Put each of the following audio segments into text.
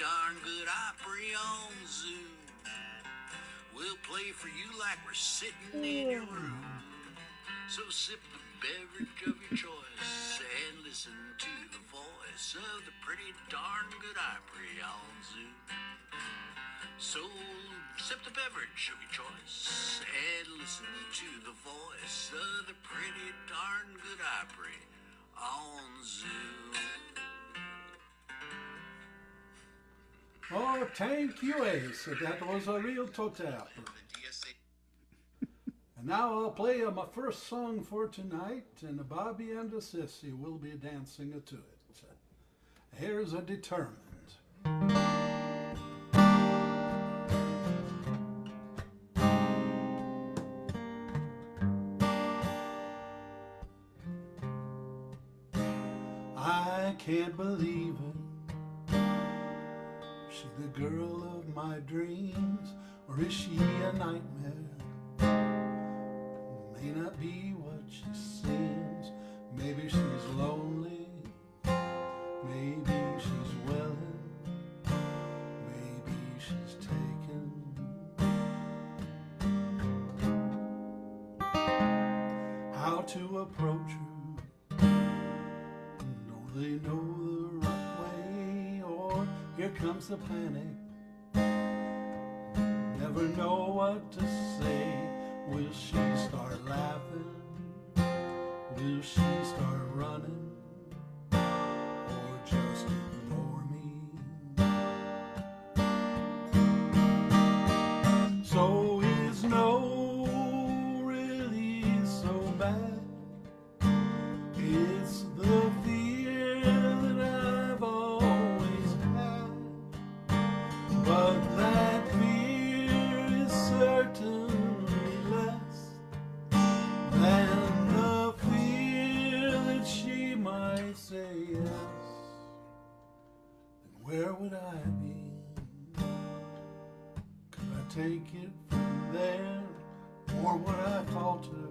darn good Opry on Zoom. We'll play for you like we're sitting in your room. So sip the beverage of your choice and listen to the voice of the pretty darn good Opry on Zoom. So sip the beverage of your choice and listen to the voice of the pretty darn good Opry on Zoom. Oh, thank you, Ace. That was a real total. And now I'll play my first song for tonight, and Bobby and the Sissy will be dancing to it. Here's a Determined. I can't believe it. She the girl of my dreams, or is she a nightmare? May not be what she seems. Maybe she's lonely. Maybe she's willing. Maybe she's taken. How to approach her? Don't they know the right way? Or here comes the panic. Never know what to say. Will she start laughing? Will she start running? Or just ignore me? So is no really so bad? It's the fear that I've always had. But that fear is certain and the fear that she might say yes. Then where would I be? Could I take it from there? Or would I falter?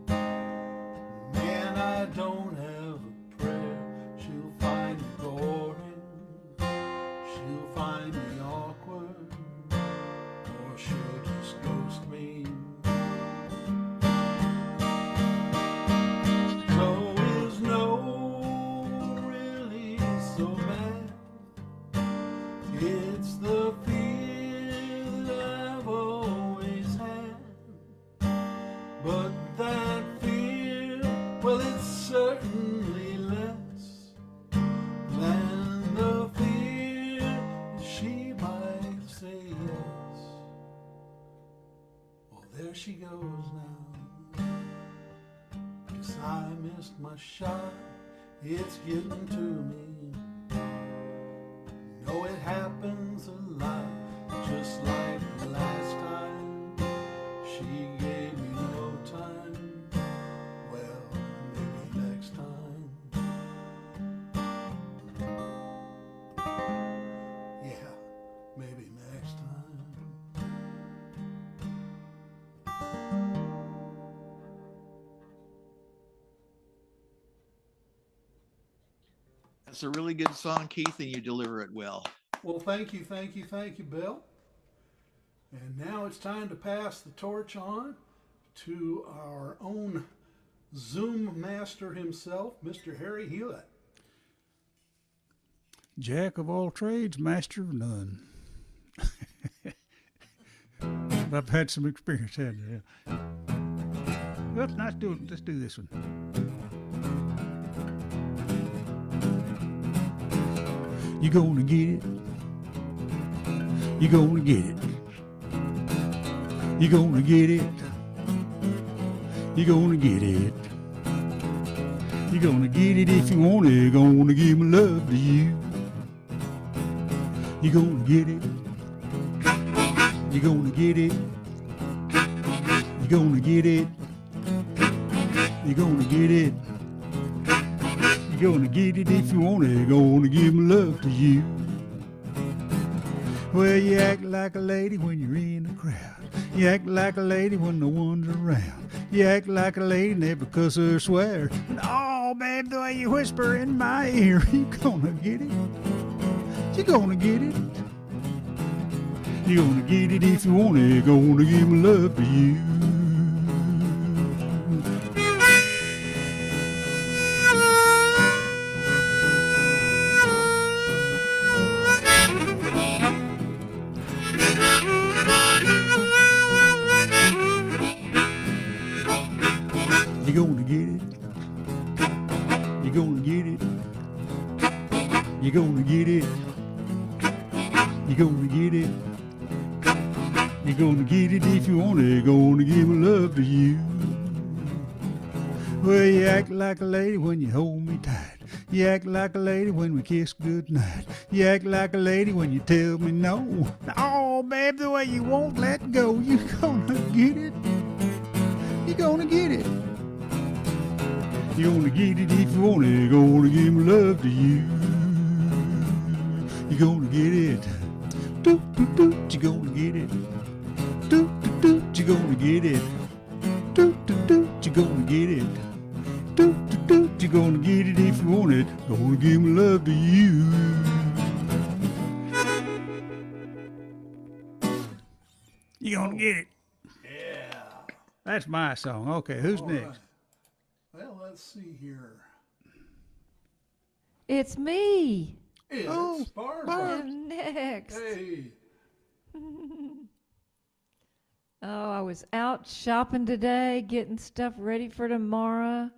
Man, I don't have a prayer. She'll find me boring. She'll find me awkward. Or she'll just ghost me. It's the fear that I've always had. But that fear, well, it's certainly less than the fear she might say yes. Well, there she goes now. Guess I missed my shot. It's getting to me. Oh, it happens a lot, just like the last time. She gave me no time. Well, maybe next time. Yeah, maybe next time. That's a really good song, Keith, and you deliver it well. Well, thank you, Bill. And now it's time to pass the torch on to our own Zoom master himself, Mr. Harry Hewlett. Jack of all trades, master of none. I've had some experience, hadn't I? Well, let's do this one. You gonna get it. You gonna get it. You gonna get it. You gonna get it. You gonna get it if you want it. You're gonna give my love to you. You gonna get it. You gonna get it. You gonna get it. You gonna get it. You're gonna get it if you want it. You're gonna give my love to you. Well, you act like a lady when you're in the crowd. You act like a lady when no one's around. You act like a lady never cuss her swear. And oh, babe, the way you whisper in my ear, you gonna get it. You're gonna get it. You're gonna get it if you want it. Gonna give my love to you. You're gonna get it. You're gonna get it. You're gonna get it. You're gonna get it. You're gonna get it if you want it. Gonna give my love to you. Well, you act like a lady when you hold me tight. You act like a lady when we kiss goodnight. You act like a lady when you tell me no. Oh, babe, the way you won't let go. You're gonna get it. You're gonna get it. You're gonna get it if you want it. Gonna give my love to you. You're gonna get it. Doot, doot, doot. You're gonna get it. Doot, doot, doot. You're gonna get it. Doot, doot, doot. You're gonna get it. Doot, doot, doot. You're gonna get it if you want it. Gonna give my love to you. You're gonna get it. Yeah. That's my song. Okay, who's All next? right. Well, let's see here. It's me. It's Oh, Barbara. I'm next. Hey. Oh, I was out shopping today, getting stuff ready for tomorrow.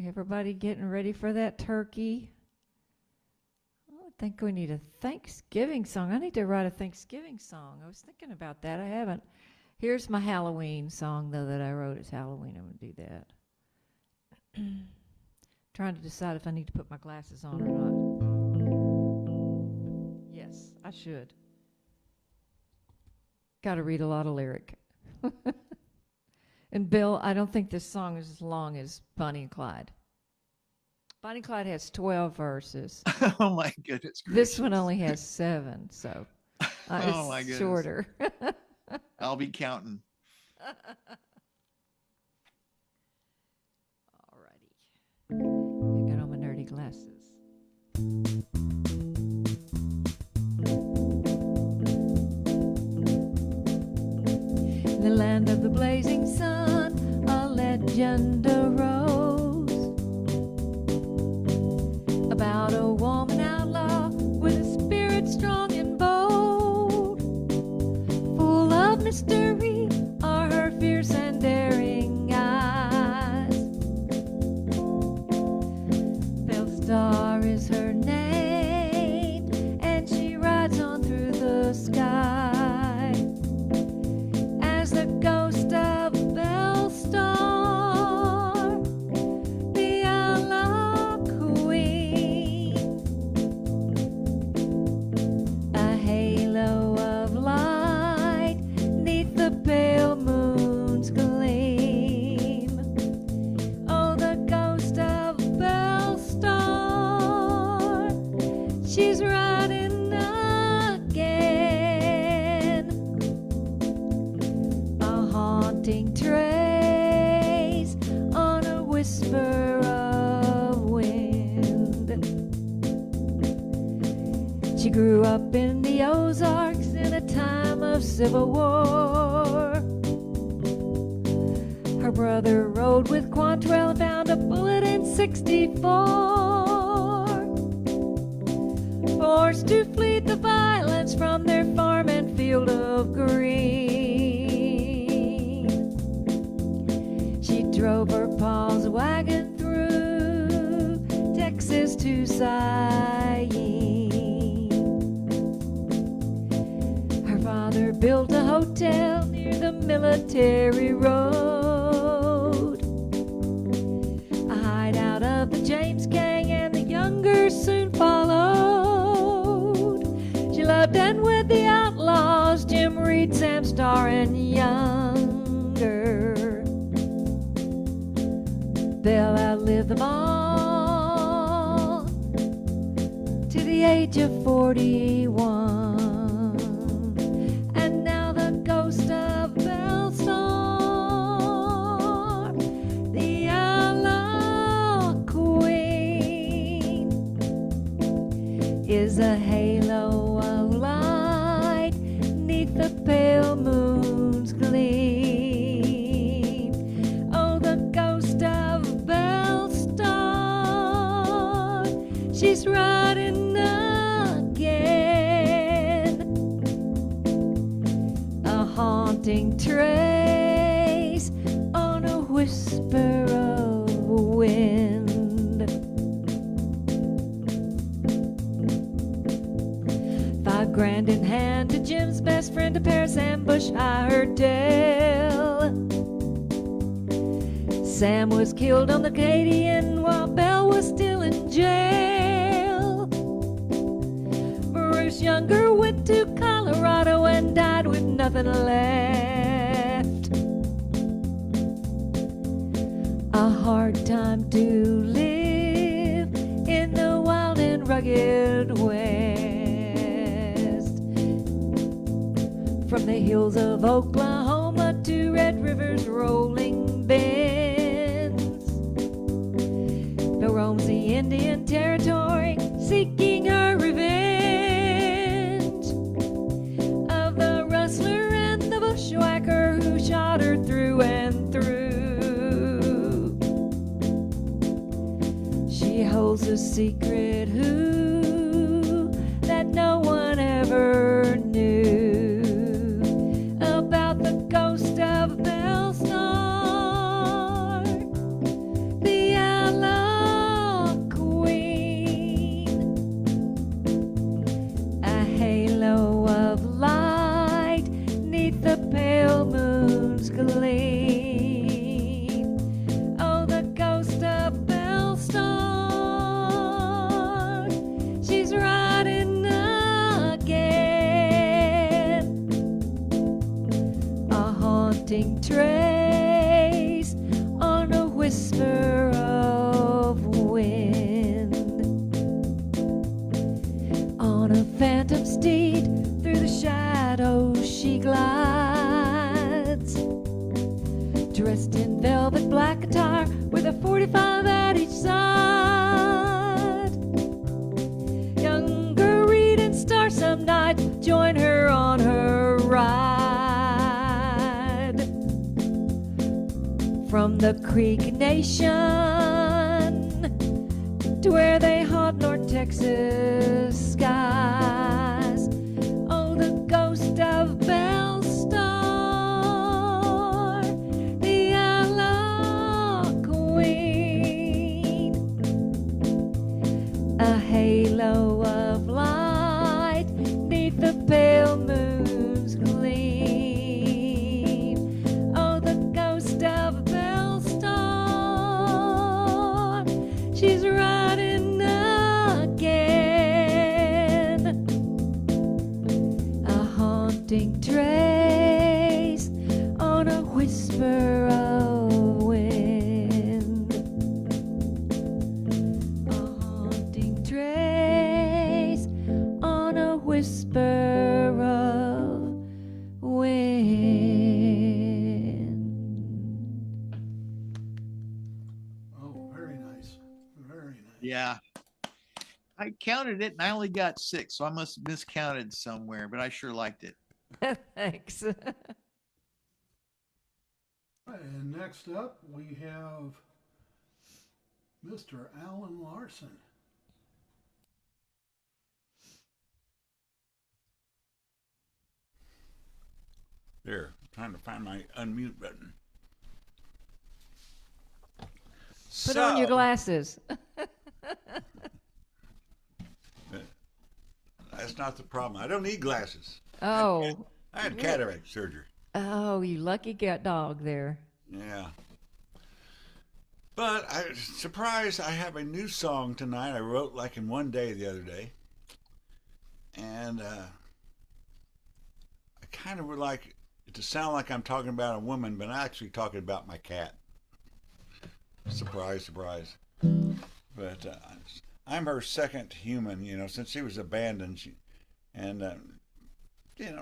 Everybody getting ready for that turkey. Oh, I think we need a Thanksgiving song. I need to write a Thanksgiving song. I was thinking about that. I haven't. Here's my Halloween song, though, that I wrote. It's Halloween. I'm going to do that. Trying to decide if I need to put my glasses on or not. Yes, I should. Got to read a lot of lyric. And Bill, I don't think this song is as long as Bonnie and Clyde. Bonnie and Clyde has 12 verses. Oh my goodness. This one gracious. only has 7, so Oh, it's my goodness. shorter. I'll be counting. Alrighty. I got on my nerdy glasses. In the land of the blazing sun, a legend arose about a woman outlaw with a spirit strong and bold. Full of mystery are her fierce and daring eyes. Bellstar is her name, and she rides on through the sky as the ghost of Bellstar, the outlaw queen. A halo of light neath the pale moon's gleam. Oh, the ghost of Bellstar, she's riding again. A haunting trace on a whisper of wind. She grew up in the Ozarks in a time of civil war. Her brother rode with Quantrell and found a bullet in '64. Forced to flee the violence from their farm and field of green, she drove her pa's wagon through Texas to Syene. Her father built a hotel near the military road, a hideout of the James gang, and the younger soon followed. She loved and with the outlaws, Jim Reed, Sam Starr, and younger. They'll outlive them all to the age of 41. And now the ghost of Bellstar, the outlaw queen, is a halo of light neath the pale moon's gleam. Oh, the ghost of Belle Star, she's riding again. A haunting trace on a whisper of wind. $5,000 in hand to Jim's best friend, to Paris ambush Iredale. Sam was killed on the Acadian while Belle was still in jail. Bruce Younger went to Colorado and died with nothing left. A hard time to live in the wild and rugged West. From the hills of Oklahoma to Red River's rolling bends, Belle roams the Indian Territory seeking her revenge of the rustler and the bushwhacker who shot her through and through. She holds a secret who that no one ever knew about the ghost of Belle Star, the outlaw queen. A halo of light neath the pale moon's gleam. Oh, the ghost of Belle Star, she's riding again. A haunting trace on a whisper of wind. On a phantom steed through the shadows she glides, dressed in velvet black attire with a 45 at each side. Younger Reed and Star some night join her on her ride. From the Creek Nation to where they haunt North Texas skies. Oh, the ghost of Belle Star, the outlaw queen. A halo of light neath the pale moon's gleam. Oh, the ghost of Belle Star, she's riding again. A haunting trace on a whisper of wind. A haunting trace on a whisper of wind. Oh, very nice. Very nice. Yeah. I counted it and I only got 6, so I must have miscounted somewhere, but I sure liked it. Thanks. And next up, we have Mr. Alan Larson. There, trying to find my unmute button. Put on your glasses. That's not the problem. I don't need glasses. Oh. I had cataract surgery. Oh, you lucky dog there. Yeah. But I surprised I have a new song tonight I wrote like in one day the other day. And I kind of would like it to sound like I'm talking about a woman, but I'm actually talking about my cat. Surprise, surprise. But I'm her second human, you know, since she was abandoned.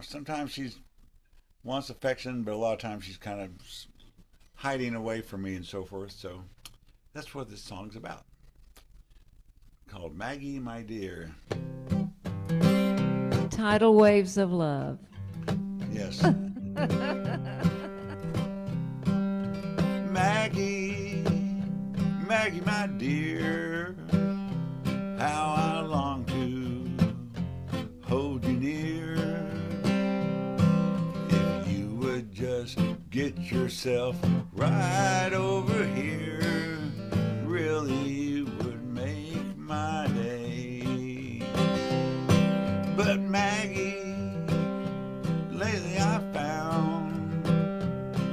Sometimes she wants affection, but a lot of times she's kind of hiding away from me and so forth. So that's what this song's about. Called Maggie, My Dear. Tidal waves of love. Yes. Maggie, Maggie, my dear, how I long to hold you near. If you would just get yourself right over here, really would make my day. But Maggie, lately I found,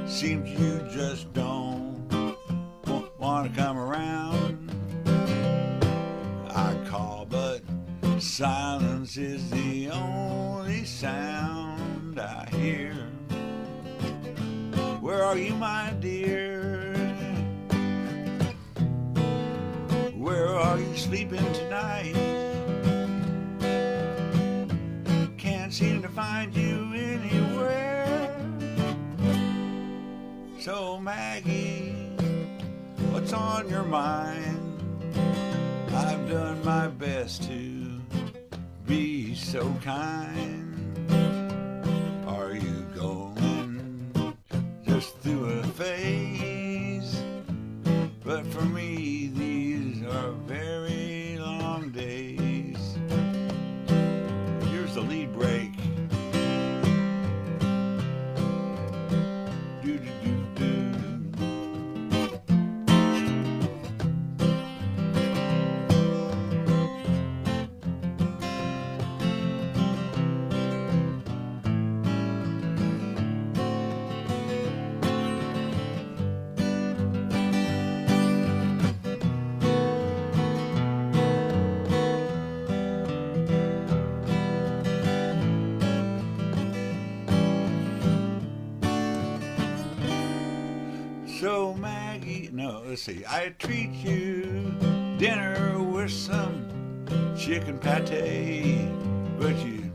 seems you just don't want to come around. I call, but silence is the only sound I hear. Where are you, my dear? Where are you sleeping tonight? Can't seem to find you anywhere. So Maggie, what's on your mind? I've done my best to be so kind. Are you going just through a phase? But for me, these are very long days. Here's the lead break. Do do do do. So Maggie, no, let's see. I treat you dinner with some chicken pate, but you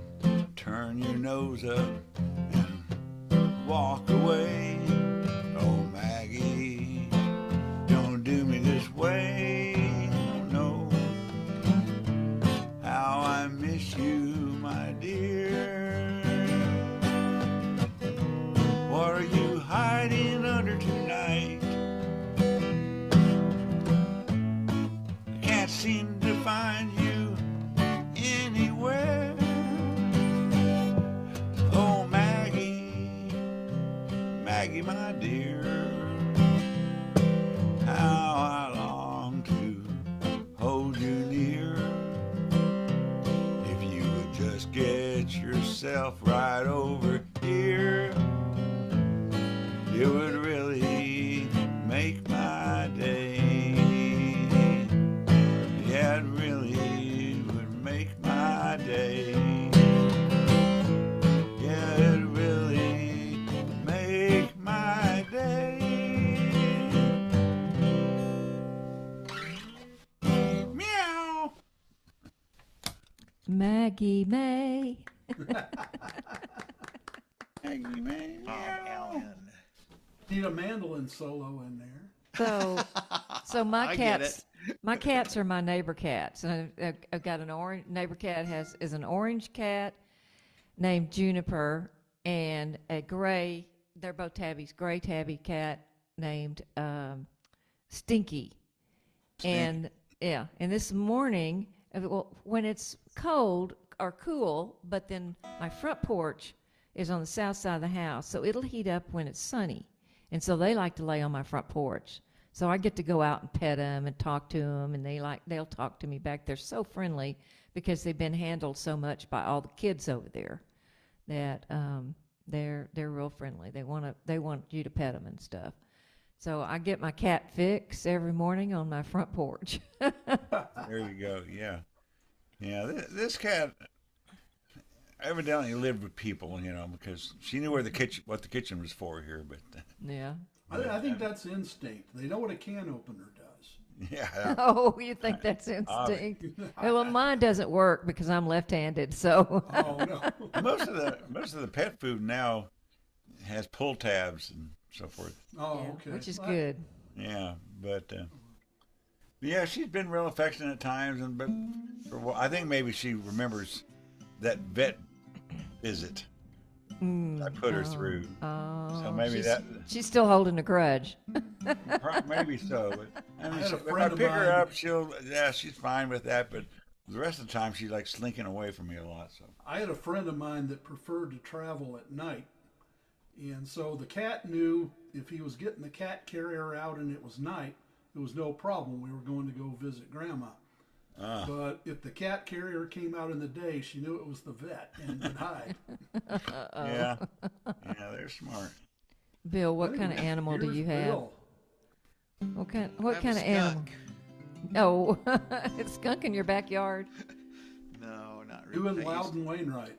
turn your nose up and walk away. Oh Maggie, don't do me this way. No, how I miss you, my dear. What are you hiding under tonight? I can't seem to find you anywhere. Oh Maggie, Maggie, my dear, how I long to hold you near. If you would just get yourself right over here, it would really make my day. Yeah, it really would make my day. Yeah, it really would make my day. Meow. Maggie May. Maggie, man. Oh, Alan. Need a mandolin solo in there. So my I get cats, my cats are my neighbor cats, and I've got an orange neighbor cat is an orange cat named Juniper, and a gray. They're both tabbies. Gray tabby cat named Stinky. And yeah, and this morning, well, when it's cold or cool, but then my front porch is on the south side of the house, so it'll heat up when it's sunny. And so they like to lay on my front porch. So I get to go out and pet them and talk to them, and they'll talk to me back. They're so friendly because they've been handled so much by all the kids over there that they're real friendly. They want you to pet them and stuff. So I get my cat fix every morning on my front porch. There you go. Yeah, yeah. This cat evidently lived with people, because she knew what the kitchen was for here. But Yeah. I think that's instinct. They know what a can opener does. yeah, Oh, you think that's instinct? Well, mine doesn't work because I'm left-handed. So Oh no. most of the pet food now has pull tabs and so forth. Oh, yeah, okay. which is Well, good. Yeah, but yeah, she's been real affectionate at times, I think maybe she remembers that vet visit. Mm, I put her through. So maybe she's still holding a grudge. maybe so. But I mean, had so a if I friend of pick her mine- up, she's fine with that. But the rest of the time, she's like slinking away from me a lot. So I had a friend of mine that preferred to travel at night. And so the cat knew if he was getting the cat carrier out and it was night, it was no problem. We were going to go visit Grandma. But if the cat carrier came out in the day, she knew it was the vet and would hide. yeah, they're smart. Bill, what kind of Anyway, animal do here's you have? Bill. What I kind have of a animal? skunk. Oh, it's skunk in your backyard. No, not really. Doing I used- Loudon Wainwright.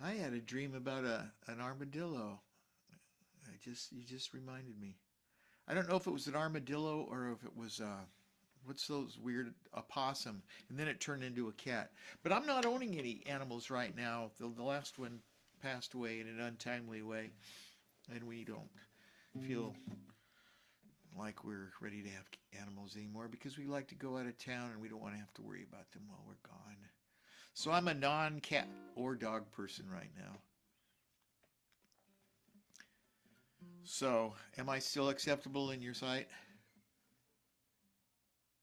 I had a dream about an armadillo. You just reminded me. I don't know if it was an armadillo or if it was what's those weird opossum, and then it turned into a cat. But I'm not owning any animals right now. The last one passed away in an untimely way, and we don't feel like we're ready to have animals anymore because we like to go out of town and we don't want to have to worry about them while we're gone. So I'm a non-cat or dog person right now. So, am I still acceptable in your sight?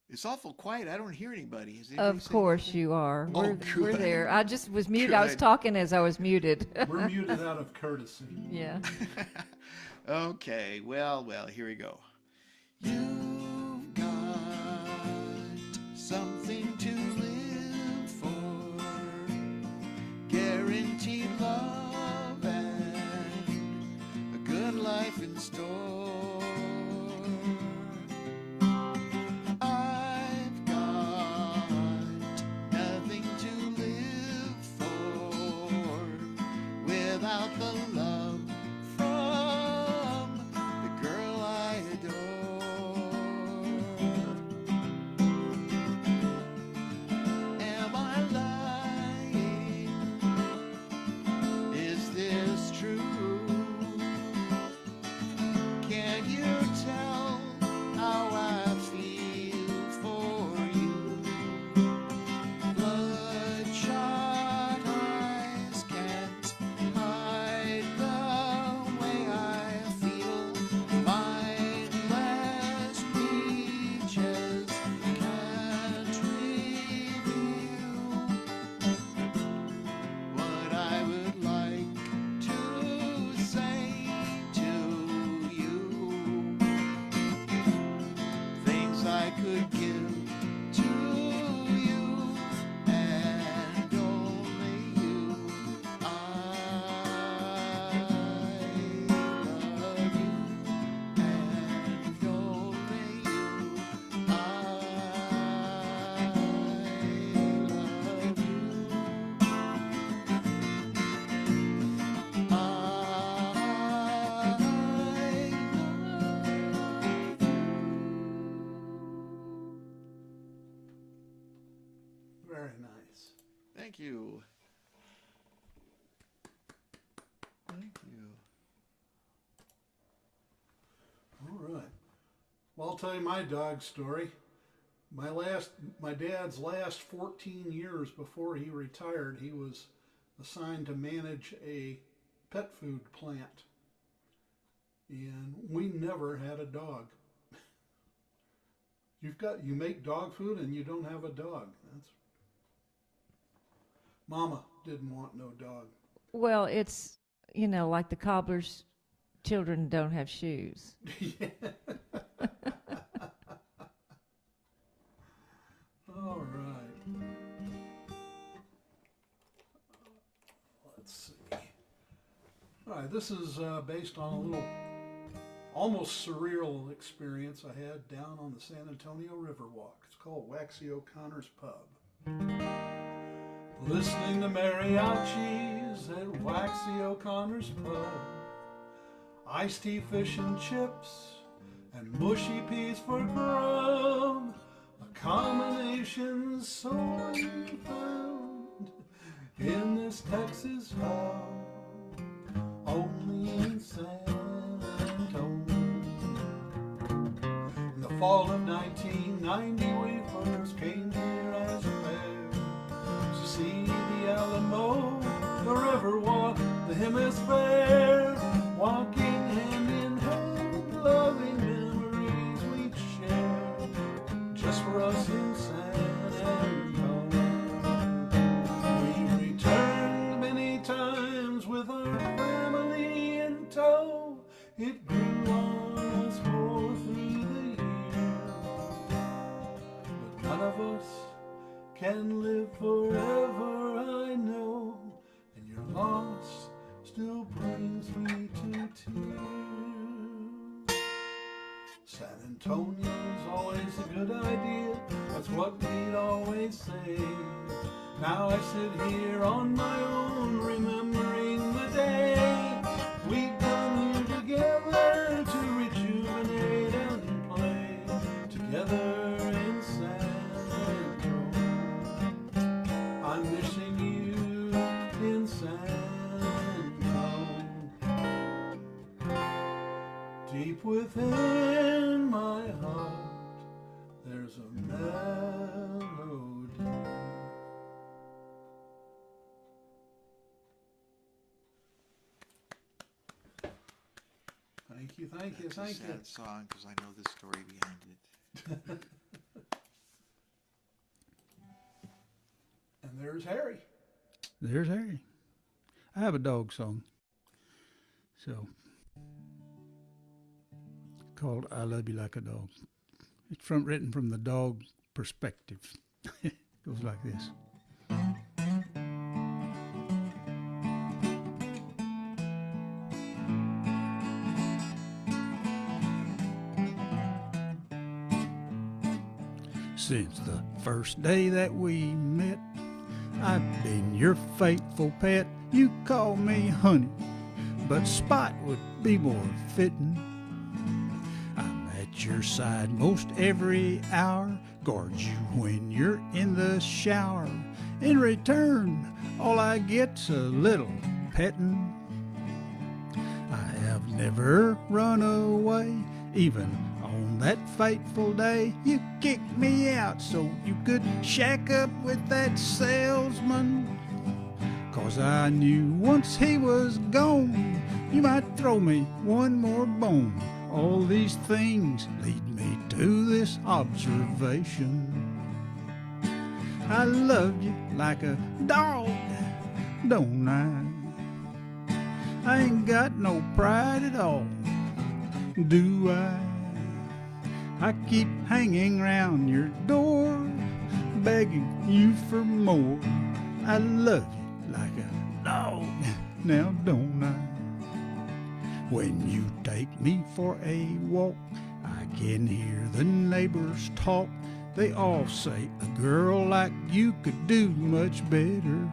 It's awful quiet. I don't hear anybody. Is anybody Of saying course anything? you are. Oh, We're good. there. I just was muted. I was Good. talking as I was muted. We're muted out of courtesy. Yeah. Okay, well, here we go. You've got something to live for, guaranteed love and a good life in store. I've got nothing to live for without the love from the girl I adore. Am I lying? Is this true? Can you tell how I feel for you? Bloodshot eyes can't hide the way I feel. Mindless speeches can't reveal what I would like to say to you. Things I could give to you and only you. I love you and only you. I love Very nice. Thank you. Thank you. All right. Well, I'll tell you my dog story. My dad's last 14 years before he retired, he was assigned to manage a pet food plant. And we never had a dog. You make dog food and you don't have a dog. That's Mama didn't want no dog. Well, it's, like the cobbler's children don't have shoes. Yeah. All right. Let's see. All right, this is based on a little almost surreal experience I had down on the San Antonio Riverwalk. It's called Waxy O'Connor's Pub. Listening to mariachis at Waxy O'Connor's Pub. Iced tea, fish and chips, and mushy peas for grub. A combination so unfound in this Texas hub, only in San Antonio. In the fall of 1990, we first came here as a pair. just for us in San Antonio. We returned many times with our family in tow. It grew on us all through the years. But none of us can live forever, I know. And your loss still brings me to tears. San Antonio's always a good idea, that's what we'd always say. Now I sit here on my own, remembering the day we'd come here together to rejuvenate and play together in San Antonio. I'm missing you in San Antonio. Deep within my heart, there's a melody. Thank you, thank you, That's a thank you. sad song because I know the story behind it. And there's Harry. There's Harry. I have a dog song. So, called I Love You Like a Dog. It's written from the dog perspective. Goes like this. Since the first day that we met, I've been your faithful pet. You call me honey, but Spot would be more fitting. I'm at your side most every hour, guard you when you're in the shower. In return, all I get's a little petting. I have never run away, even on that fateful day. You kicked me out so you could shack up with that salesman. 'Cause I knew once he was gone, you might throw me one more bone. All these things lead me to this observation. I love you like a dog, don't I? I ain't got no pride at all, do I? I keep hanging round your door, begging you for more. I love you like a dog, now don't I? When you take me for a walk, I can hear the neighbors talk. They all say a girl like you could do much better.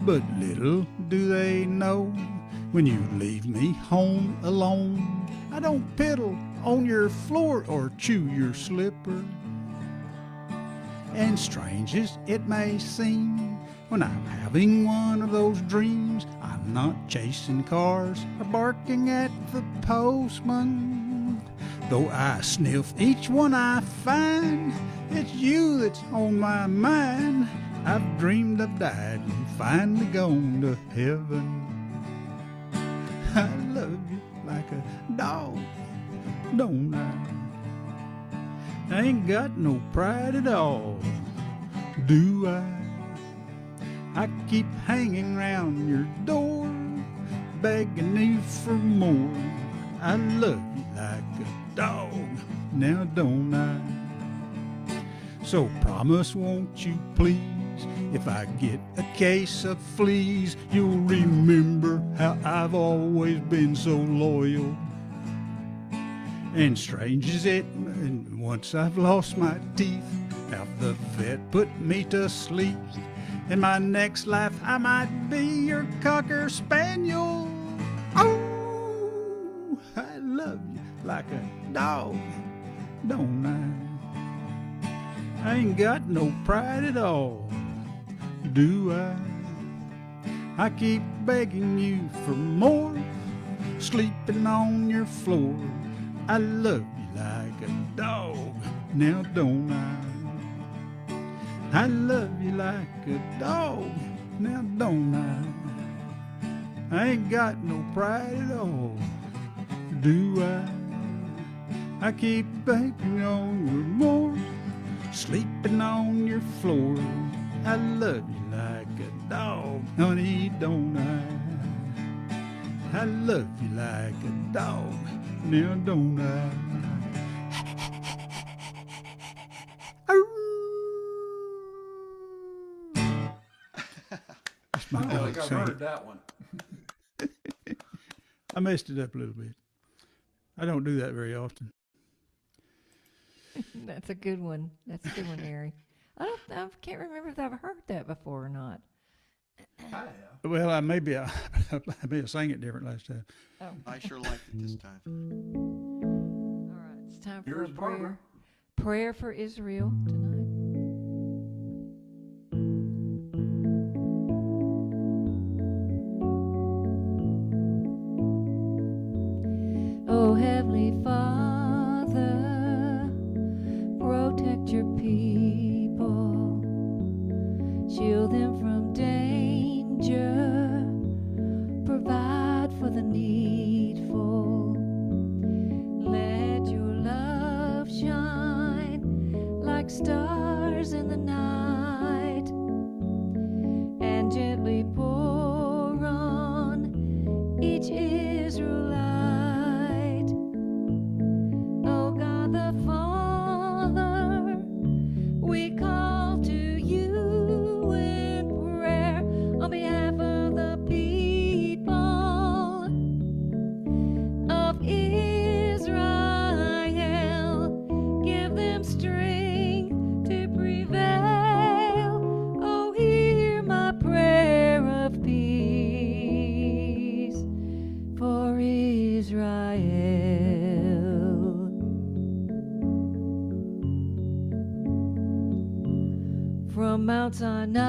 But little do they know, when you leave me home alone, I don't piddle on your floor or chew your slipper. And strange as it may seem, when I'm having one of those dreams, I'm not chasing cars or barking at the postman. Though I sniff each one I find, it's you that's on my mind. I've dreamed I've died and finally gone to heaven. I love you like a dog, don't I? I ain't got no pride at all, do I? I keep hanging round your door, begging you for more. I love you like a dog, now don't I? So promise, won't you please, if I get a case of fleas, you'll remember how I've always been so loyal. And strange as it, and once I've lost my teeth, have the vet put me to sleep. In my next life I might be your cocker spaniel. Oh, I love you like a dog, don't I? I ain't got no pride at all, do I? I keep begging you for more, sleeping on your floor. I love you like a dog, now don't I? I love you like a dog, now don't I? I ain't got no pride at all, do I? I keep banking on your more, sleeping on your floor. I love you like a dog, honey, don't I? I love you like a dog, now don't I? That's my I don't dog think I've saying. heard that one. I messed it up a little bit. I don't do that very often. That's a good one. That's a good one, Harry. I can't remember if I've heard that before or not. I have. Well, I may have sang it different last time. I sure liked it this time. All right, it's time for Here's a prayer. Barbara. Prayer for Israel tonight. Oh, Heavenly Father, protect your people, shield them from danger, provide for the needful. Let your love shine like stars in the night, and gently pour on each Israelite. Oh God the Father, we call to you in prayer on behalf of the people of Israel. Give them strength to prevail. Oh, hear my prayer of peace for Israel. From Mount Sinai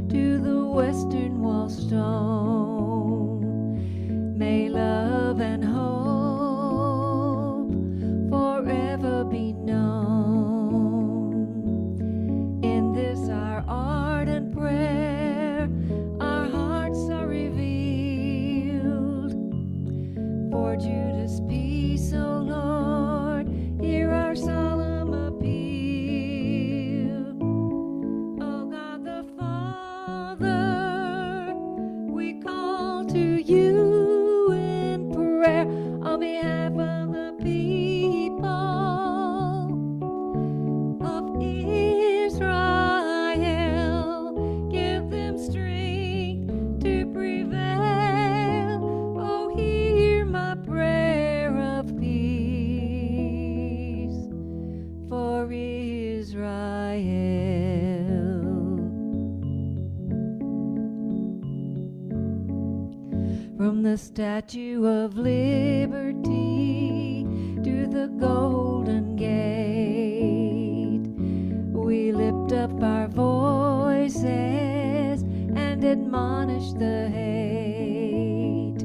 to the western wall stone, may love and hope forever be known. In this our ardent prayer, our hearts are revealed. For Judah's peace, O Lord, hear our solemn appeal. O God the Father, we call to you in prayer on behalf of the people of Israel. Give them strength to prevail. Oh, hear my prayer of peace for Israel. From the Statue of Liberty to the Golden Gate, we lift up our voices and admonish the hate.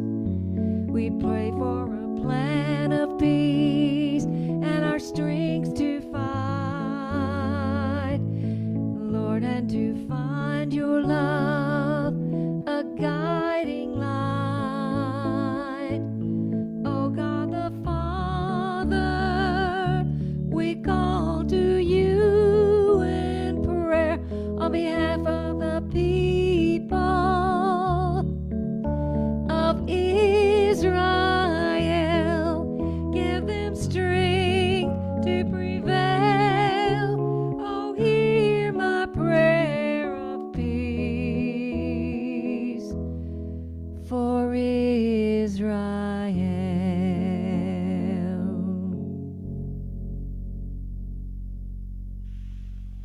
We pray for a plan of peace and our strength to fight, Lord, and to find your love a guiding light. Oh God the Father, we call to you in prayer on behalf of the people of Israel. Give them strength to prevail. Oh, hear my prayer of peace for Israel.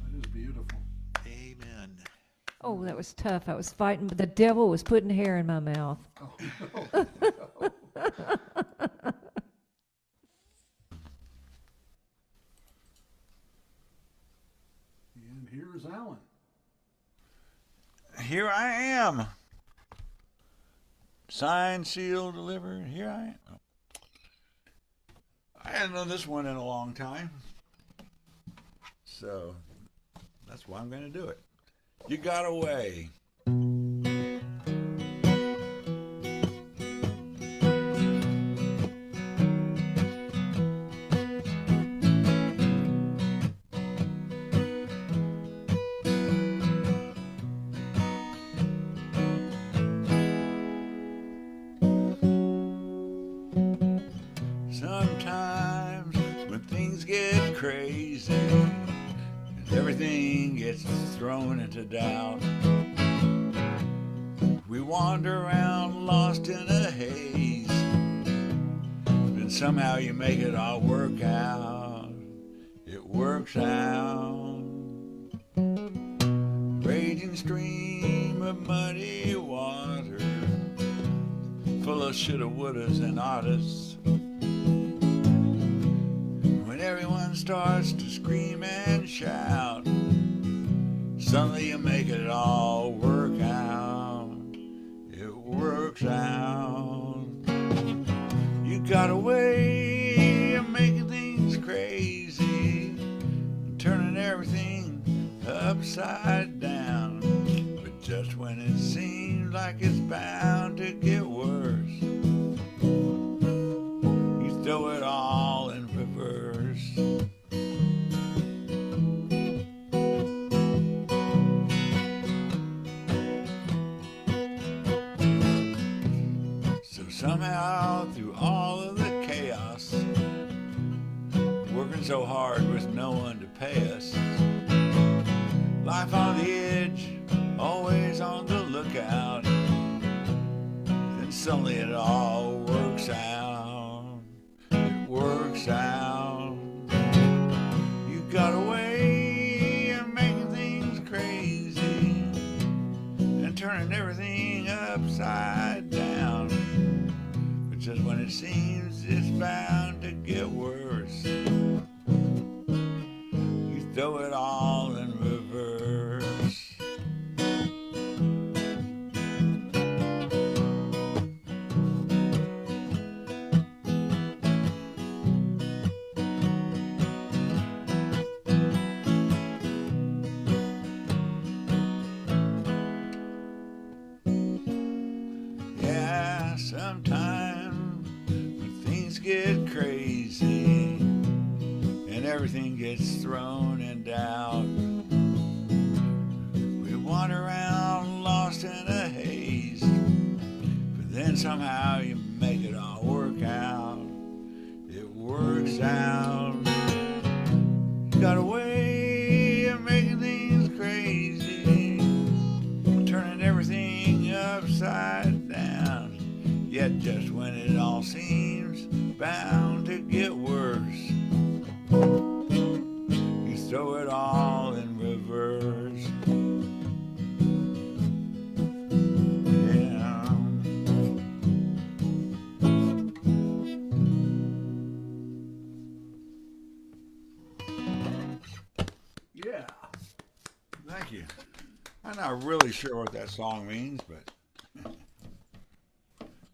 That is beautiful. Amen. Oh, that was tough. I was fighting, but the devil was putting hair in my mouth. Oh, no. And here's Alan. Here I am. Signed, sealed, delivered. Here I am. I hadn't done this one in a long time. So that's why I'm going to do it. You got away. crazy, and everything gets thrown into doubt. We wander around lost in a haze, then somehow you make it all work out. It works out. Raging stream of muddy water, full of shoulda, wouldas, and oughtas. When everyone starts to scream and shout, suddenly you make it all work out. It works out. You got a way of making things crazy, turning everything upside down. But just when it seems like it's bound to get worse, you throw it all in reverse. So somehow through all of the chaos, working so hard with no one to pay us, life on the edge, always on the lookout, then suddenly it all works out. It works out. You got a way of making things crazy and turning everything upside down. But just when it seems it's bound to get worse, you throw it all in reverse. Yeah, sometimes when things get crazy and everything gets thrown in doubt, we wander around lost in a haze, but then somehow you make it all work out. It works out. You got a way of making things crazy, turning everything upside down. Yet just when it all seems bound to get worse, you throw it all in reverse. Yeah. Yeah. Thank you. I'm not really sure what that song means, but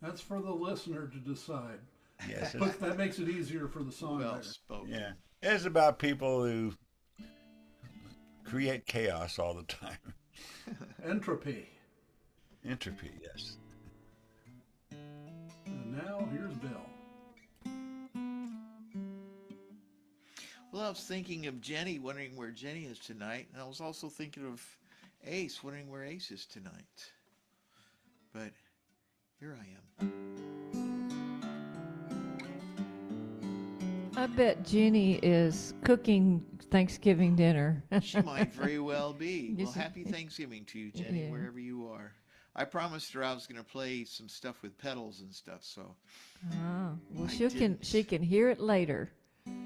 That's for the listener to decide. yes, But that makes it easier for the Well songwriter. spoken. yeah, it's about people who create chaos all the time. Entropy. Entropy, yes. And now here's Bill. Well, I was thinking of Jenny, wondering where Jenny is tonight, and I was also thinking of Ace, wondering where Ace is tonight. But here I am. I bet Jenny is cooking Thanksgiving dinner. She might very well be. Well, Yes. happy Thanksgiving to you, Jenny, Yeah. wherever you are. I promised her I was going to play some stuff with pedals and stuff, so Oh, well, I she can hear it later.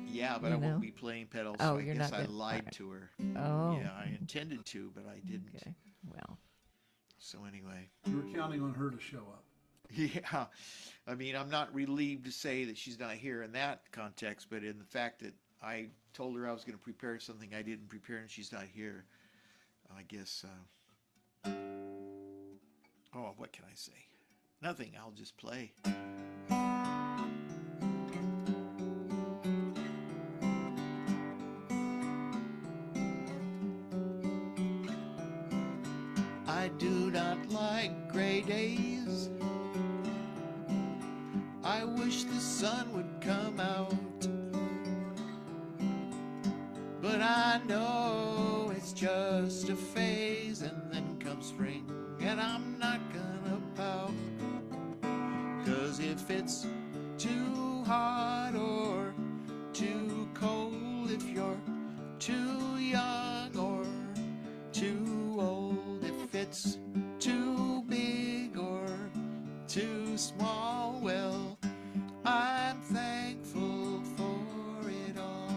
yeah, but You I know. won't be playing pedals, Oh, so I you're guess not I gonna- lied alright. to her. Oh, Yeah, I intended to, but I didn't. okay. Well, So anyway, You were counting on her to show up. yeah, I mean, I'm not relieved to say that she's not here in that context, but in the fact that I told her I was going to prepare something I didn't prepare and she's not here, I guess, oh, what can I say? Nothing, I'll just play. I do not like gray days. I wish the sun would come out. But I know it's just a phase, and then comes spring, and I'm not gonna pout. 'Cause if it's too hot or too cold, if it's too big or too small, well, I'm thankful for it all.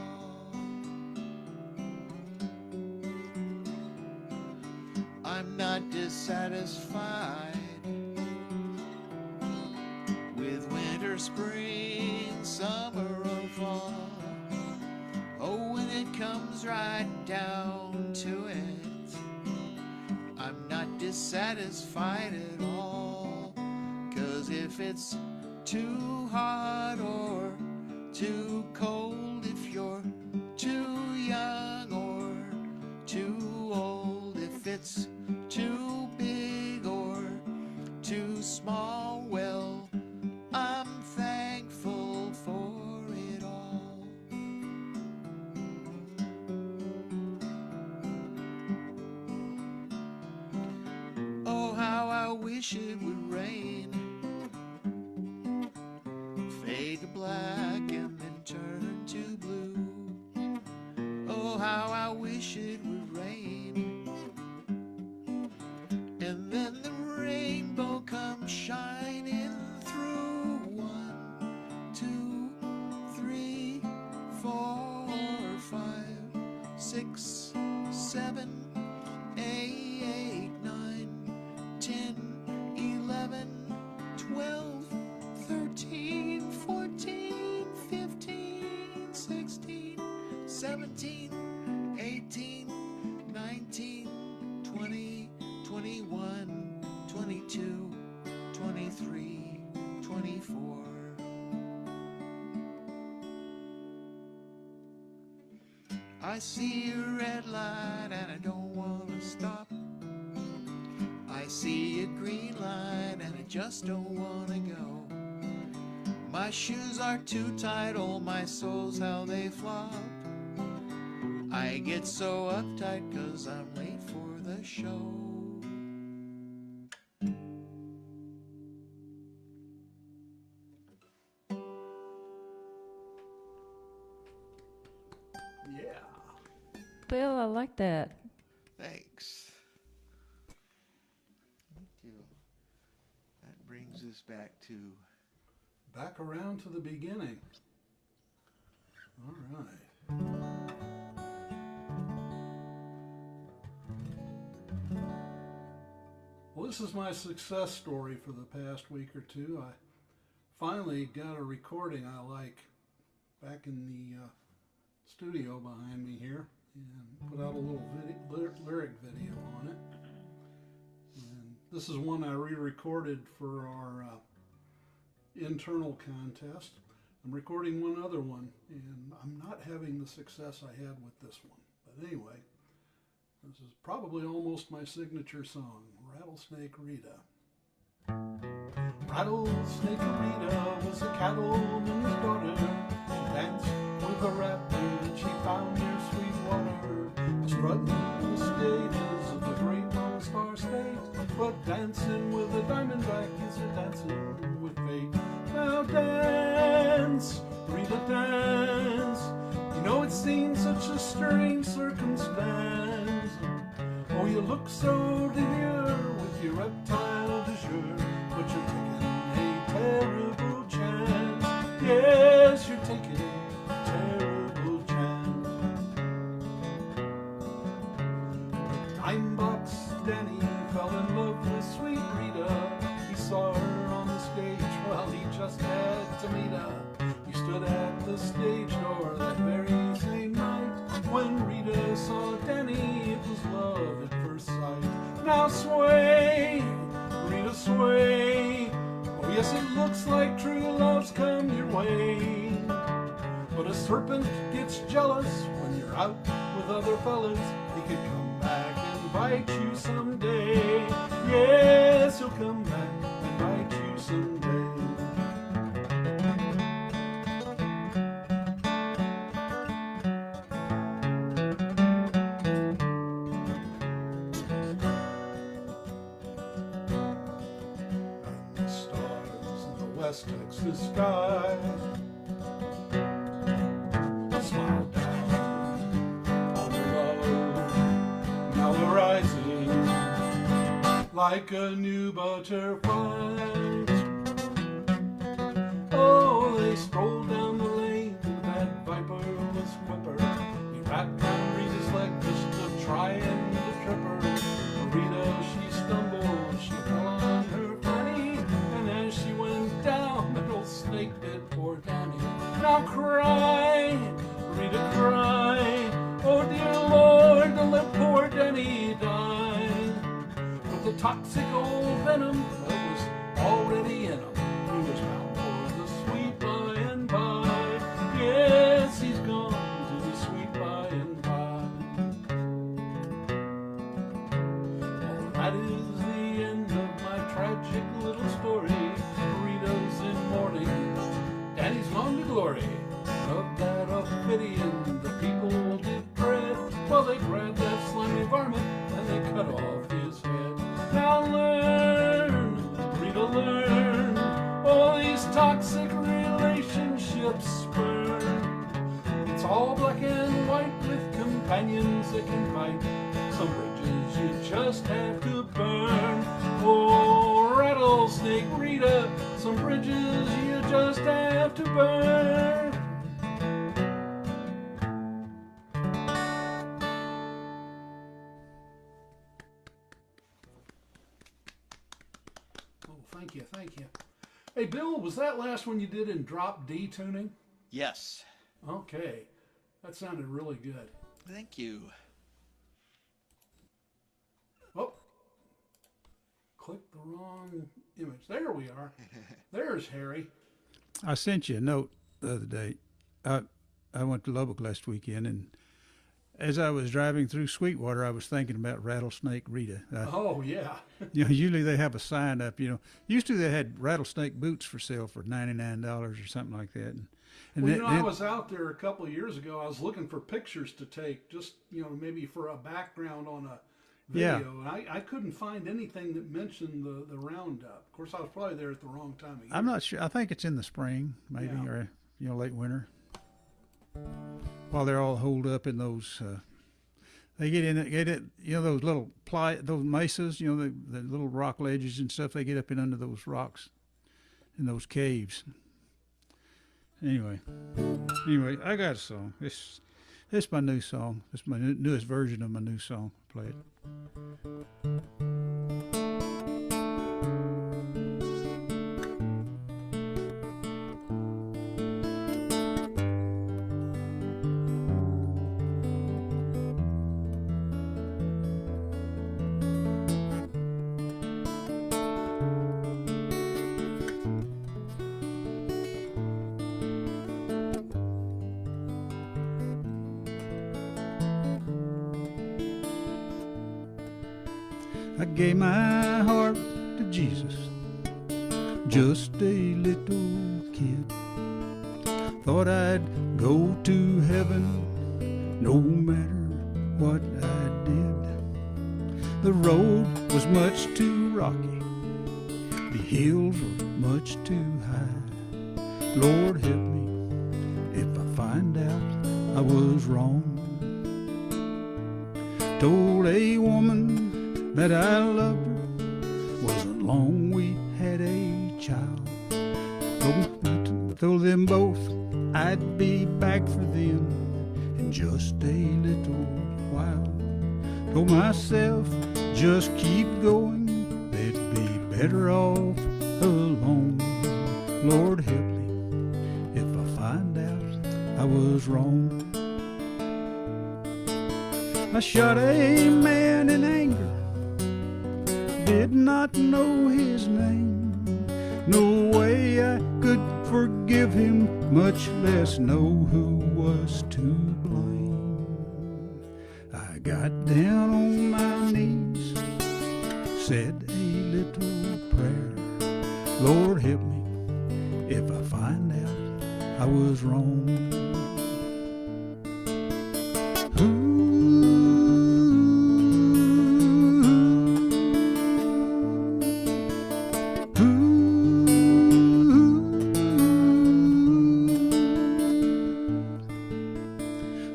I'm not dissatisfied with winter, spring, summer, or fall. Oh, when it comes right down to it, I'm not dissatisfied at all. 'Cause if it's too hot or too cold, if you're too young or too old, if it's too big or too small, well, I'm thankful for it all. Oh, how I wish it would rain, fade to black and then turn to blue. Oh, how I wish it would rain, and then the rainbow comes shining through. 1, 2, 3, 4, 5, 6, 7, 8, 9, 10, 11, 12, 13, 14, 15, 16, 17, 18, 19, 20, 21, 22, 23, 24. I see a red light and I don't want to stop. I see a green light and I just don't want to go. My shoes are too tight, oh my soles how they flop. I get so uptight 'cause I'm late for the show. Yeah. Bill, I like that. Thanks. Thank you. That brings us back to Back around to the beginning. All right. Well, this is my success story for the past week or two. I finally got a recording I like back in the studio behind me here, and put out a little lyric video on it. And this is one I re-recorded for our internal contest. I'm recording one other one, and I'm not having the success I had with this one. But anyway, this is probably almost my signature song, Rattlesnake Rita. Rattlesnake Rita was a cattleman's daughter. She danced with a raptor that she found near Sweetwater. Strutting the stages of the great Lone Star State, but dancing with a diamondback is a dancing with fate. Now dance, Rita, dance. You know it seems such a strange circumstance. Oh, you look so demure with your reptile de jour, but you're taking a terrible chance. Yes, you're taking a terrible chance. Timebox Danny fell in love with sweet Rita. He saw her on the stage, well, he just had to meet her. He stood at the stage door that very same night. When Rita saw Danny, it was love at first sight. Now sway, Rita, sway. Oh yes, it looks like true love's come your way. But a serpent gets jealous when you're out with other fellas. He could come back and bite you someday. Yes, he'll come back and bite you someday. And the stars in the West Texas sky smile down on the love now arising. like a new butterfly. Oh, they strolled down the lane, that viper was whipper. He wrapped around Rita's leg just to try and trip her. Rita, she stumbled, she fell on her fanny, and as she went down, that old snake did poor Danny. Now cry, Rita, cry, oh dear Lord, don't let poor Danny die. But the toxic old venom that was already in him, he was bound for the sweet by and by. Yes, he's gone to the sweet by and by. Well, that is the end of my tragic little story. Rita's in mourning, Danny's gone to glory. Of that Ophidian the people did dread. Well, they grabbed that slimy varmint and they cut off his head. Now learn, Rita, learn, all these toxic relationships burn. It's all black and white with companions that can fight. Some bridges you just have to burn. Oh, rattlesnake Rita, some bridges you just have to burn. Thank you, thank you. Hey, Bill, was that last one you did in drop D tuning? Yes. Okay, that sounded really good. Thank you. Oh, clicked the wrong image. There we are. There's Harry. I sent you a note the other day. I went to Lubbock last weekend, and as I was driving through Sweetwater, I was thinking about Rattlesnake Rita. Oh, yeah. Usually they have a sign up. Used to they had rattlesnake boots for sale for $99 or something like that. And Well, I was out there a couple of years ago. I was looking for pictures to take, just maybe for a background on a video. Yeah. And I couldn't find anything that mentioned the roundup. Of course, I was probably there at the wrong time of year. I'm not sure. I think it's in the spring, maybe, Yeah. or late winter. While they're all holed up in those, they get it. Those little those mesas. The little rock ledges and stuff. They get up in under those rocks, in those caves. Anyway, I got a song. This is my new song. It's my newest version of my new song. Play it. I gave my heart to Jesus, just a little kid. Thought I'd go to heaven no matter what I did. The road was much too rocky, the hills were much too high. Lord help me if I find out I was wrong. Told a woman that I loved her, wasn't long we had a child. Told them both I'd be back for them in just a little while. Told myself just keep going, they'd be better off alone. Lord help me if I find out I was wrong. I shot a man in anger, did not know his name. No way I could forgive him, much less know who was to blame. I got down on my knees, said a little prayer. Lord help me if I find out I was wrong.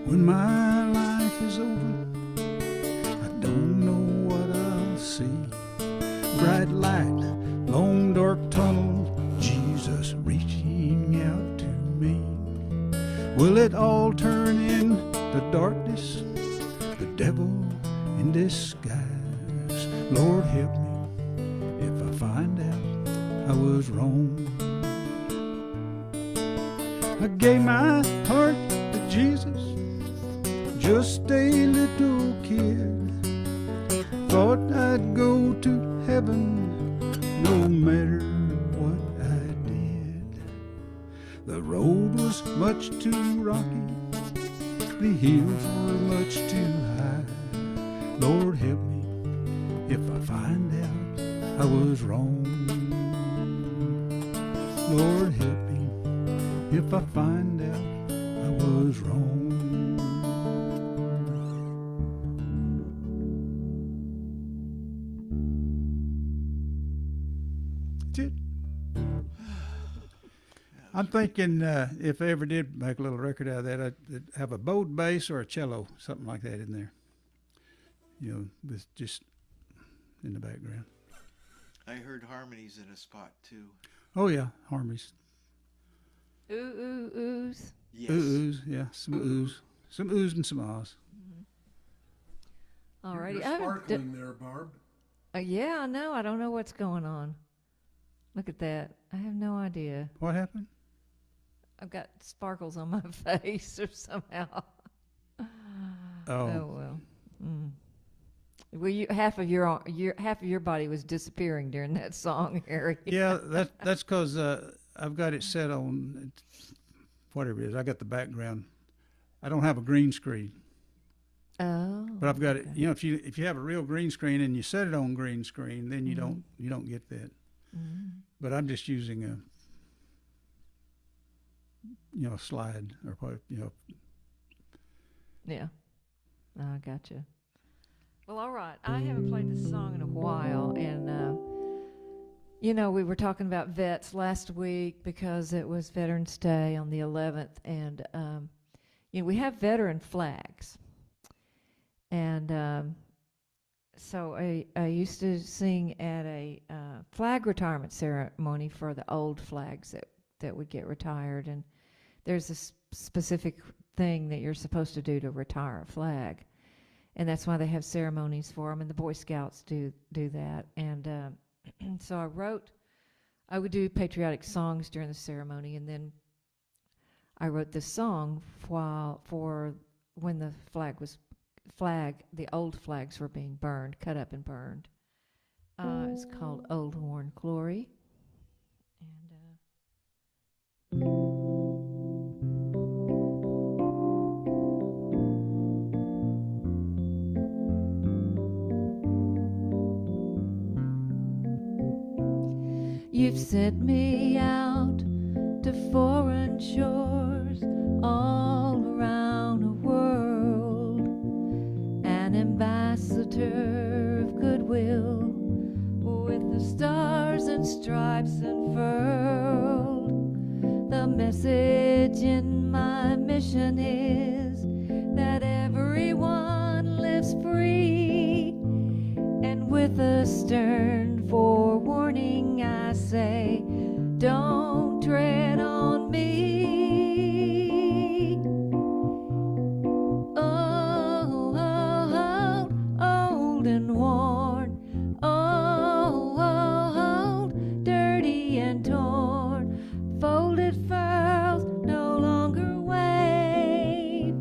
When my life is over, I don't know what I'll see. long dark tunnel, Jesus reaching out to me. Will it all turn into darkness? The devil in disguise. Lord help me if I find out I was wrong. I gave my heart to Jesus, just a little kid. Thought I'd go to heaven no matter what I did. The road was much too rocky, the hills were much too high. Lord help me if I find out I was wrong. Lord help me if I find out I was wrong. That's it. I'm thinking if I ever did make a little record out of that, I'd have a bowed bass or a cello, something like that in there. You know, with just in the background. I heard harmonies in a spot too. Oh yeah, harmonies. Ooh, ooh, oohs. Yes. Oohs, yeah, some oohs and some ahs. Alrighty. You're sparkling there, Barb. Yeah, I know. I don't know what's going on. Look at that. I have no idea. What happened? I've got sparkles on my face or somehow. Oh, Well. Mm. Well, half of your body was disappearing during that song, Harry. yeah, that's because I've got it set on whatever it is. I got the background. I don't have a green screen, Oh. but I've got it. You know, if you have a real green screen and you set it on green screen, then you don't get that. Mm. But I'm just using a slide or what, Yeah. I gotcha. Well, all right. I haven't played this song in a while, and we were talking about vets last week because it was Veterans Day on the 11th, and we have veteran flags, and so I used to sing at a flag retirement ceremony for the old flags that would get retired, and there's a specific thing that you're supposed to do to retire a flag. And that's why they have ceremonies for them, and the Boy Scouts do that. And so I would do patriotic songs during the ceremony, and then I wrote this song for when the the old flags were being burned, cut up and burned. It's called Old Worn Glory. And you've sent me out to foreign shores all around the world, an ambassador of goodwill with the stars and stripes unfurled. The message in my mission is that everyone lives free, and with a stern forewarning I say, don't tread on me. Oh, old and worn, old, dirty and torn, folded furls no longer wave.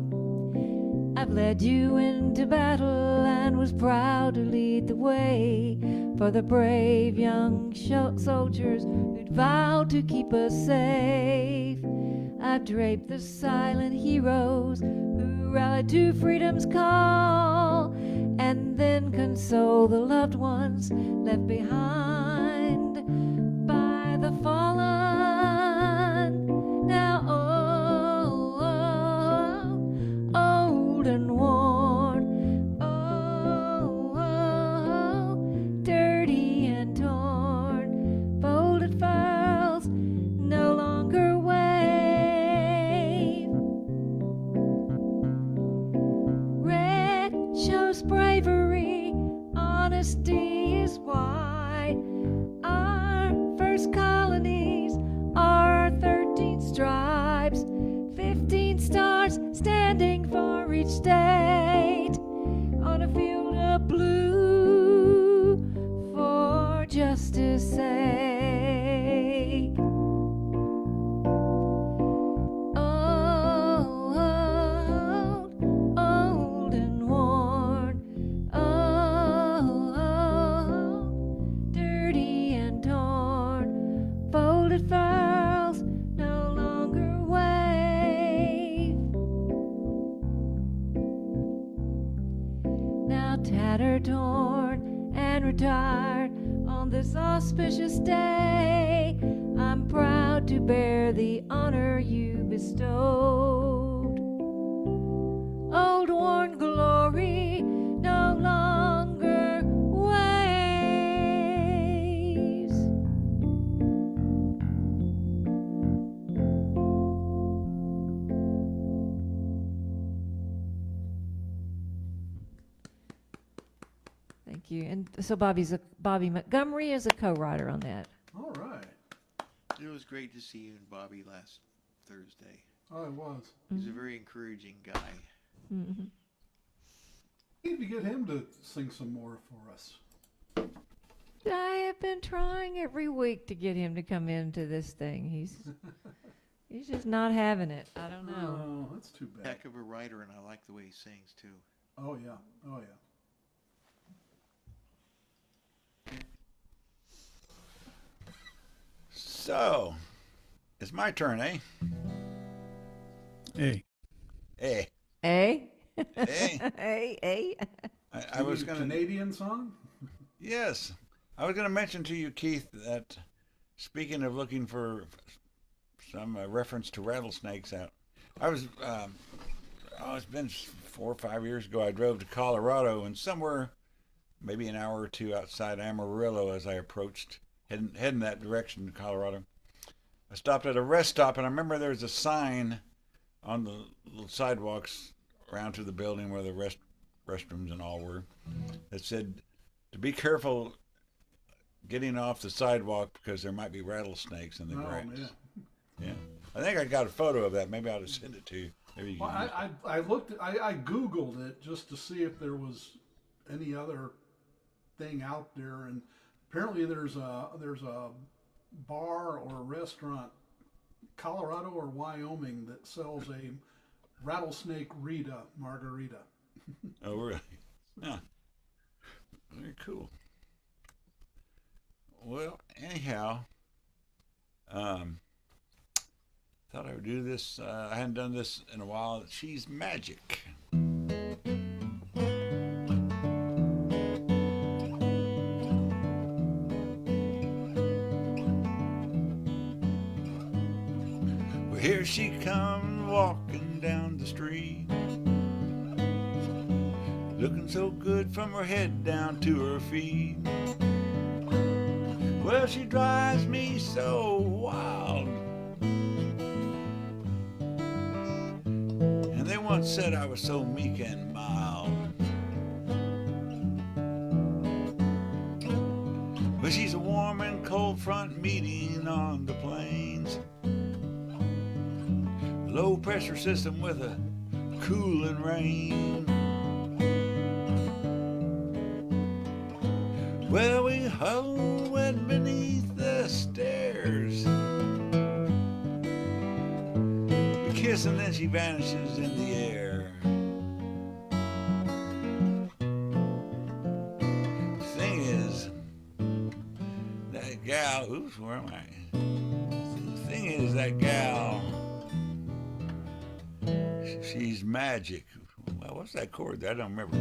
I've led you into battle and was proud to lead the way for the brave young soldiers who'd vowed to keep us safe. I've draped the silent heroes who rallied to freedom's call, and then console the loved ones left behind by the fallen. Now old and worn, dirty and torn, folded files no longer wave. Red shows bravery, honesty is white. Our state on a field of blue for justice sake. Old, old and worn, old, dirty and torn, folded files no longer wave. Now tattered, torn, and retired on this auspicious day, I'm proud to bear the honor you bestowed. Old worn glory no longer waves. Thank you. And so Bobby Montgomery is a co-writer on that. All right. It was great to see you and Bobby last Thursday. Oh, it was. He's a very encouraging guy. Mm-hmm. Need to get him to sing some more for us. I have been trying every week to get him to come into this thing. He's just not having it. I don't know. Oh, that's too bad. Heck of a writer, and I like the way he sings too. Oh, yeah. Oh, yeah. So, it's my turn, eh? Hey, Eh. Eh? Eh. Eh? I was going to... Canadian song? Yes. I was going to mention to you, Keith, that speaking of looking for some reference to rattlesnakes out, it's been 4 or 5 years ago, I drove to Colorado, and somewhere, maybe an hour or two outside Amarillo, as I approached, heading that direction to Colorado, I stopped at a rest stop, and I remember there was a sign on the little sidewalks around to the building where the restrooms and all were, that said to be careful getting off the sidewalk because there might be rattlesnakes in the grass. Man. Yeah, I think I got a photo of that. Maybe I ought to send it to you. Maybe you can Well, use it. I Googled it just to see if there was any other thing out there, and apparently there's a bar or a restaurant, Colorado or Wyoming, that sells a rattlesnake Rita margarita. Oh, really? Yeah. Very cool. Well, anyhow, thought I would do this. I hadn't done this in a while. She's Magic. Well, here she comes walking down the street, looking so good from her head down to her feet. Well, she drives me so wild. And they once said I was so meek and mild. But she's a warm and cold front meeting on the plains. Low pressure system with a cooling rain. Well, we huddled wet beneath the stairs. We kiss and then she vanishes in the air. The thing is, that gal, oops, where am I? The thing is, that gal, she's magic. Well, what's that chord? I don't remember.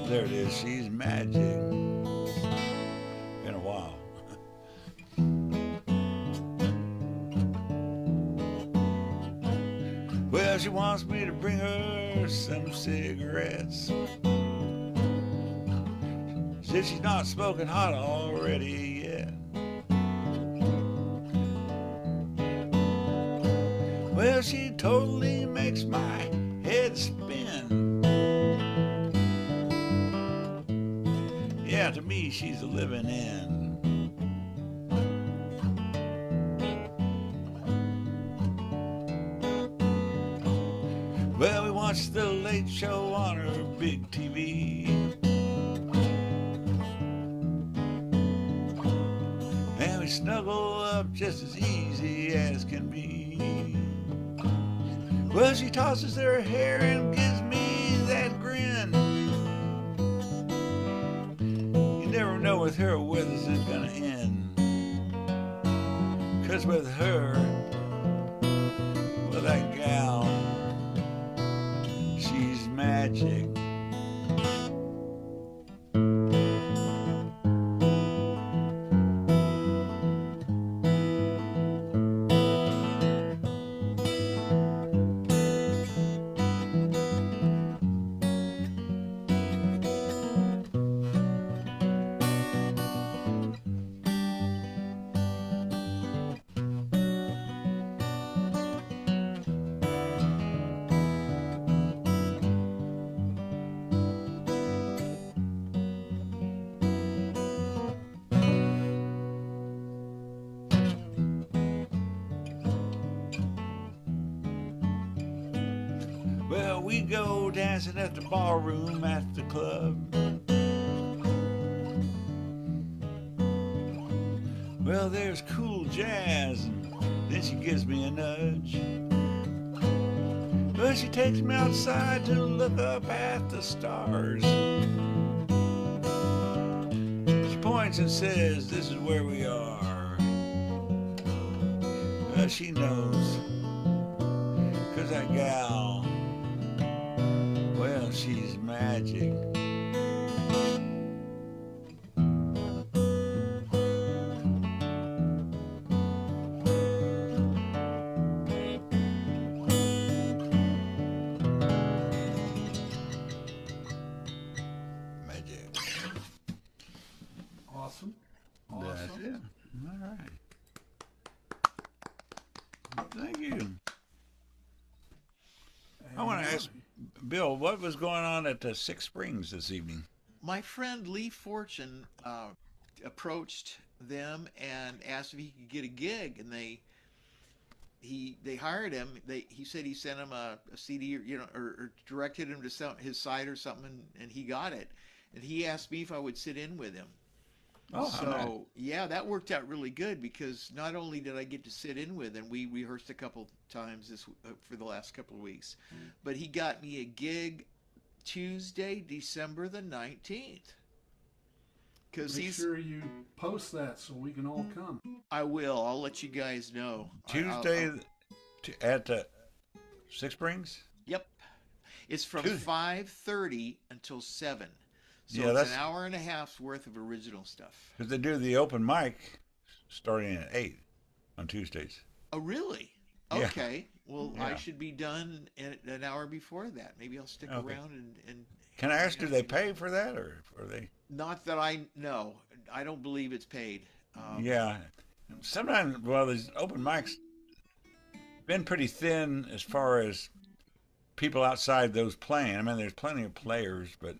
There it is. She's magic. Been a while. Well, she wants me to bring her some cigarettes. Said she's not smoking hot already yet. Well, she totally makes my head spin. Yeah, to me, she's a living end. Well, we watched the Late Show on her big TV. And we snuggle up just as easy as can be. Well, she tosses her hair and gives me that grin. You never know with her where this is gonna end. 'Cause with her, well, that gal, she's magic. Well, we go dancing at the ballroom at the club. Well, there's cool jazz, and then she gives me a nudge. Well, she takes me outside to look up at the stars. She points and says, this is where we are. Well, she knows, 'cause that gal, well, she's magic. Magic. Awesome. That's Awesome. it. All right. Thank you. I want to ask Bill, what was going on at the Six Springs this evening? My friend Lee Fortune approached them and asked if he could get a gig, and they hired him. He said he sent him a CD, or directed him to his site or something, and he got it. And he asked me if I would sit in with him. Oh, how nice. So yeah, that worked out really good, because not only did I get to sit in with him, we rehearsed a couple times for the last couple of weeks, but he got me a gig Tuesday, December the 19th. Because Make sure you post that so we can all come. I will. I'll let you guys know. Tuesday at Six Springs? Yep. It's from Tuesday. 5:30 until 7. So Yeah, it's that's- an hour and a half's worth of original stuff. Because they do the open mic starting at 8 on Tuesdays. Oh, really? Yeah. Okay. Well, I Yeah. should be done an hour before that. Maybe I'll stick Okay. around and Can I ask, do they pay for that, or are they? Not that I know. I don't believe it's paid. Yeah. Sometimes, well, these open mics been pretty thin as far as people outside those playing. I mean, there's plenty of players, but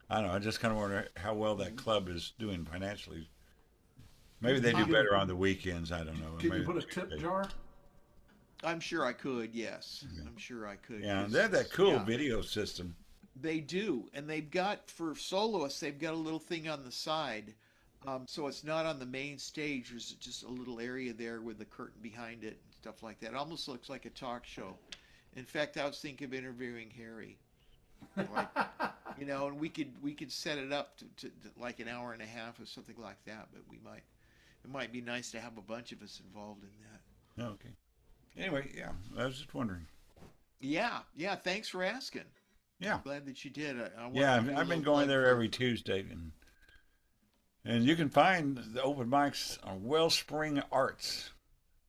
I don't know. I just kind of wonder how well that club is doing financially. Maybe they do better on the weekends. I don't know. Can Maybe you put a tip jar? I'm sure I could. Yes, I'm sure I could. Yeah, 'cause they have that cool yeah, video system. They do, and they've got, for soloists, they've got a little thing on the side, so it's not on the main stage. There's just a little area there with the curtain behind it and stuff like that. It almost looks like a talk show. In fact, I was thinking of interviewing Harry. Like, and we could set it up to like an hour and a half or something like that. But it might be nice to have a bunch of us involved in that. Okay. Anyway, yeah, I was just wondering. Yeah. Thanks for asking. Yeah. I'm glad that you did. Yeah, I've been going there every Tuesday, and you can find the open mics on Wellspring Arts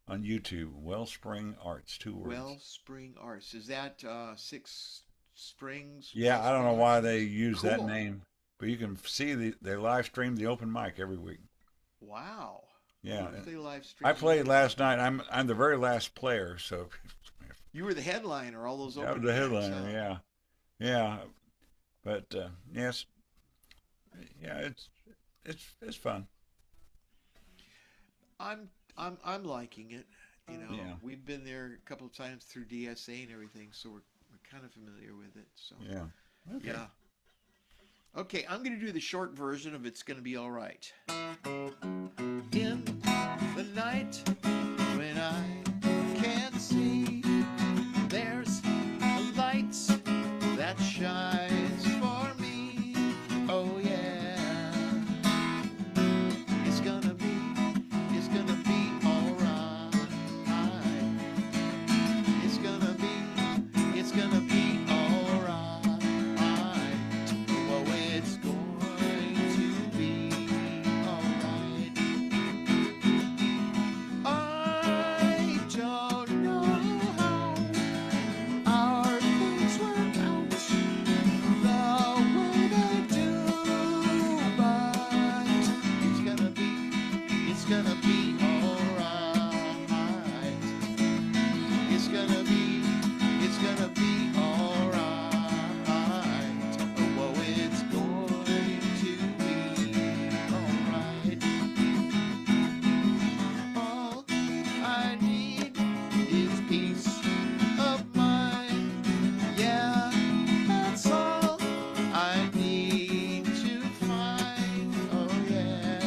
on YouTube. Wellspring Arts, 2 words. Wellspring Arts. Is that Six Springs? Yeah, I don't know why they use that Cool. name, but you can see they live stream the open mic every week. Wow. Yeah, What if they live stream? I played last night. I'm the very last player, so You were the headliner. All those I open was the mics, headliner. huh? Yeah, but yes, yeah, it's fun. I'm liking it. Yeah. We've been there a couple of times through DSA and everything, so we're kind of familiar with it. So Yeah. Okay. yeah. Okay, I'm going to do the short version of It's Gonna Be All Right. In the night when I can't see, there's a light that shines for me. Oh yeah. It's gonna be all right. It's gonna be all right. Oh, it's going to be all right. I don't know how our things work out the way they do, but it's gonna be all right. It's gonna be all right. Oh, it's going to be all right. All I need is peace of mind. Yeah, that's all I need to find. Oh yeah.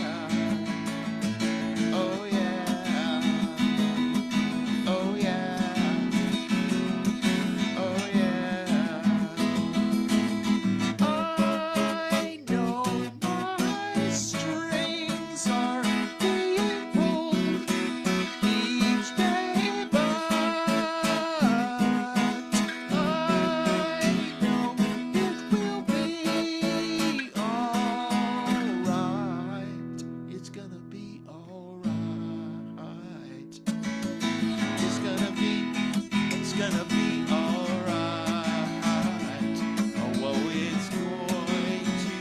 Oh yeah. Oh yeah. Oh yeah. I know my strings are being pulled each day, but I know it will be alright. It's gonna be alright. It's gonna be alright. Oh, whoa, it's going to be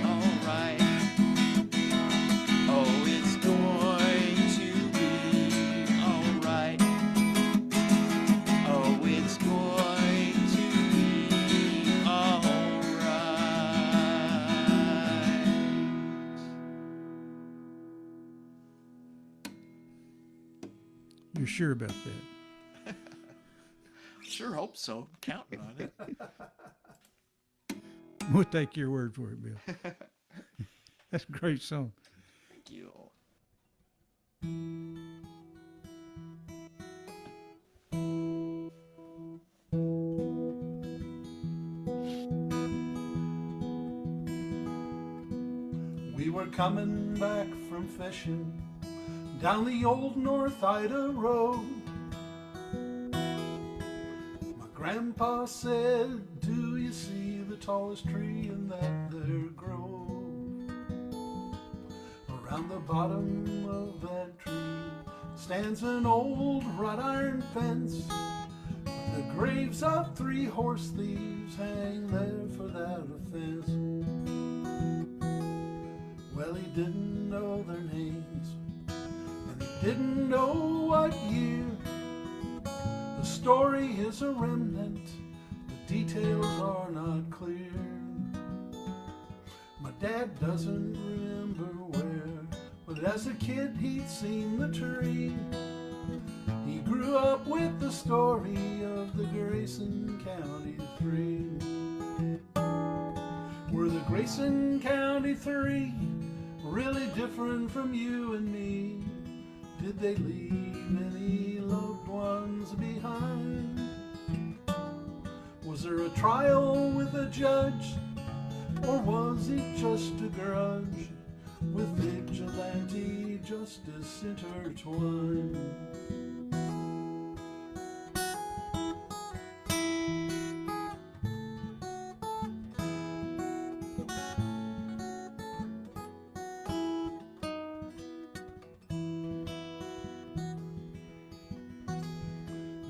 alright. Oh, it's going to be alright. Oh, it's going to be alright. You're sure about that? Sure hope so. Counting on it. We'll take your word for it, Bill. That's a great song. Thank you. We were coming back from fishing down the old North Ida Road. My grandpa said, do you see the tallest tree in that there grove? Around the bottom of that tree stands an old wrought iron fence. The graves of 3 horse thieves hang there for that offense. Well, he didn't know their names, and he didn't know what year. The story is a remnant, the details are not clear. My dad doesn't remember where, but as a kid he'd seen the tree. He grew up with the story of the Grayson County 3. Were the Grayson County 3 really different from you and me? Did they leave any loved ones behind? Was there a trial with a judge, or was it just a grudge with vigilante justice intertwined?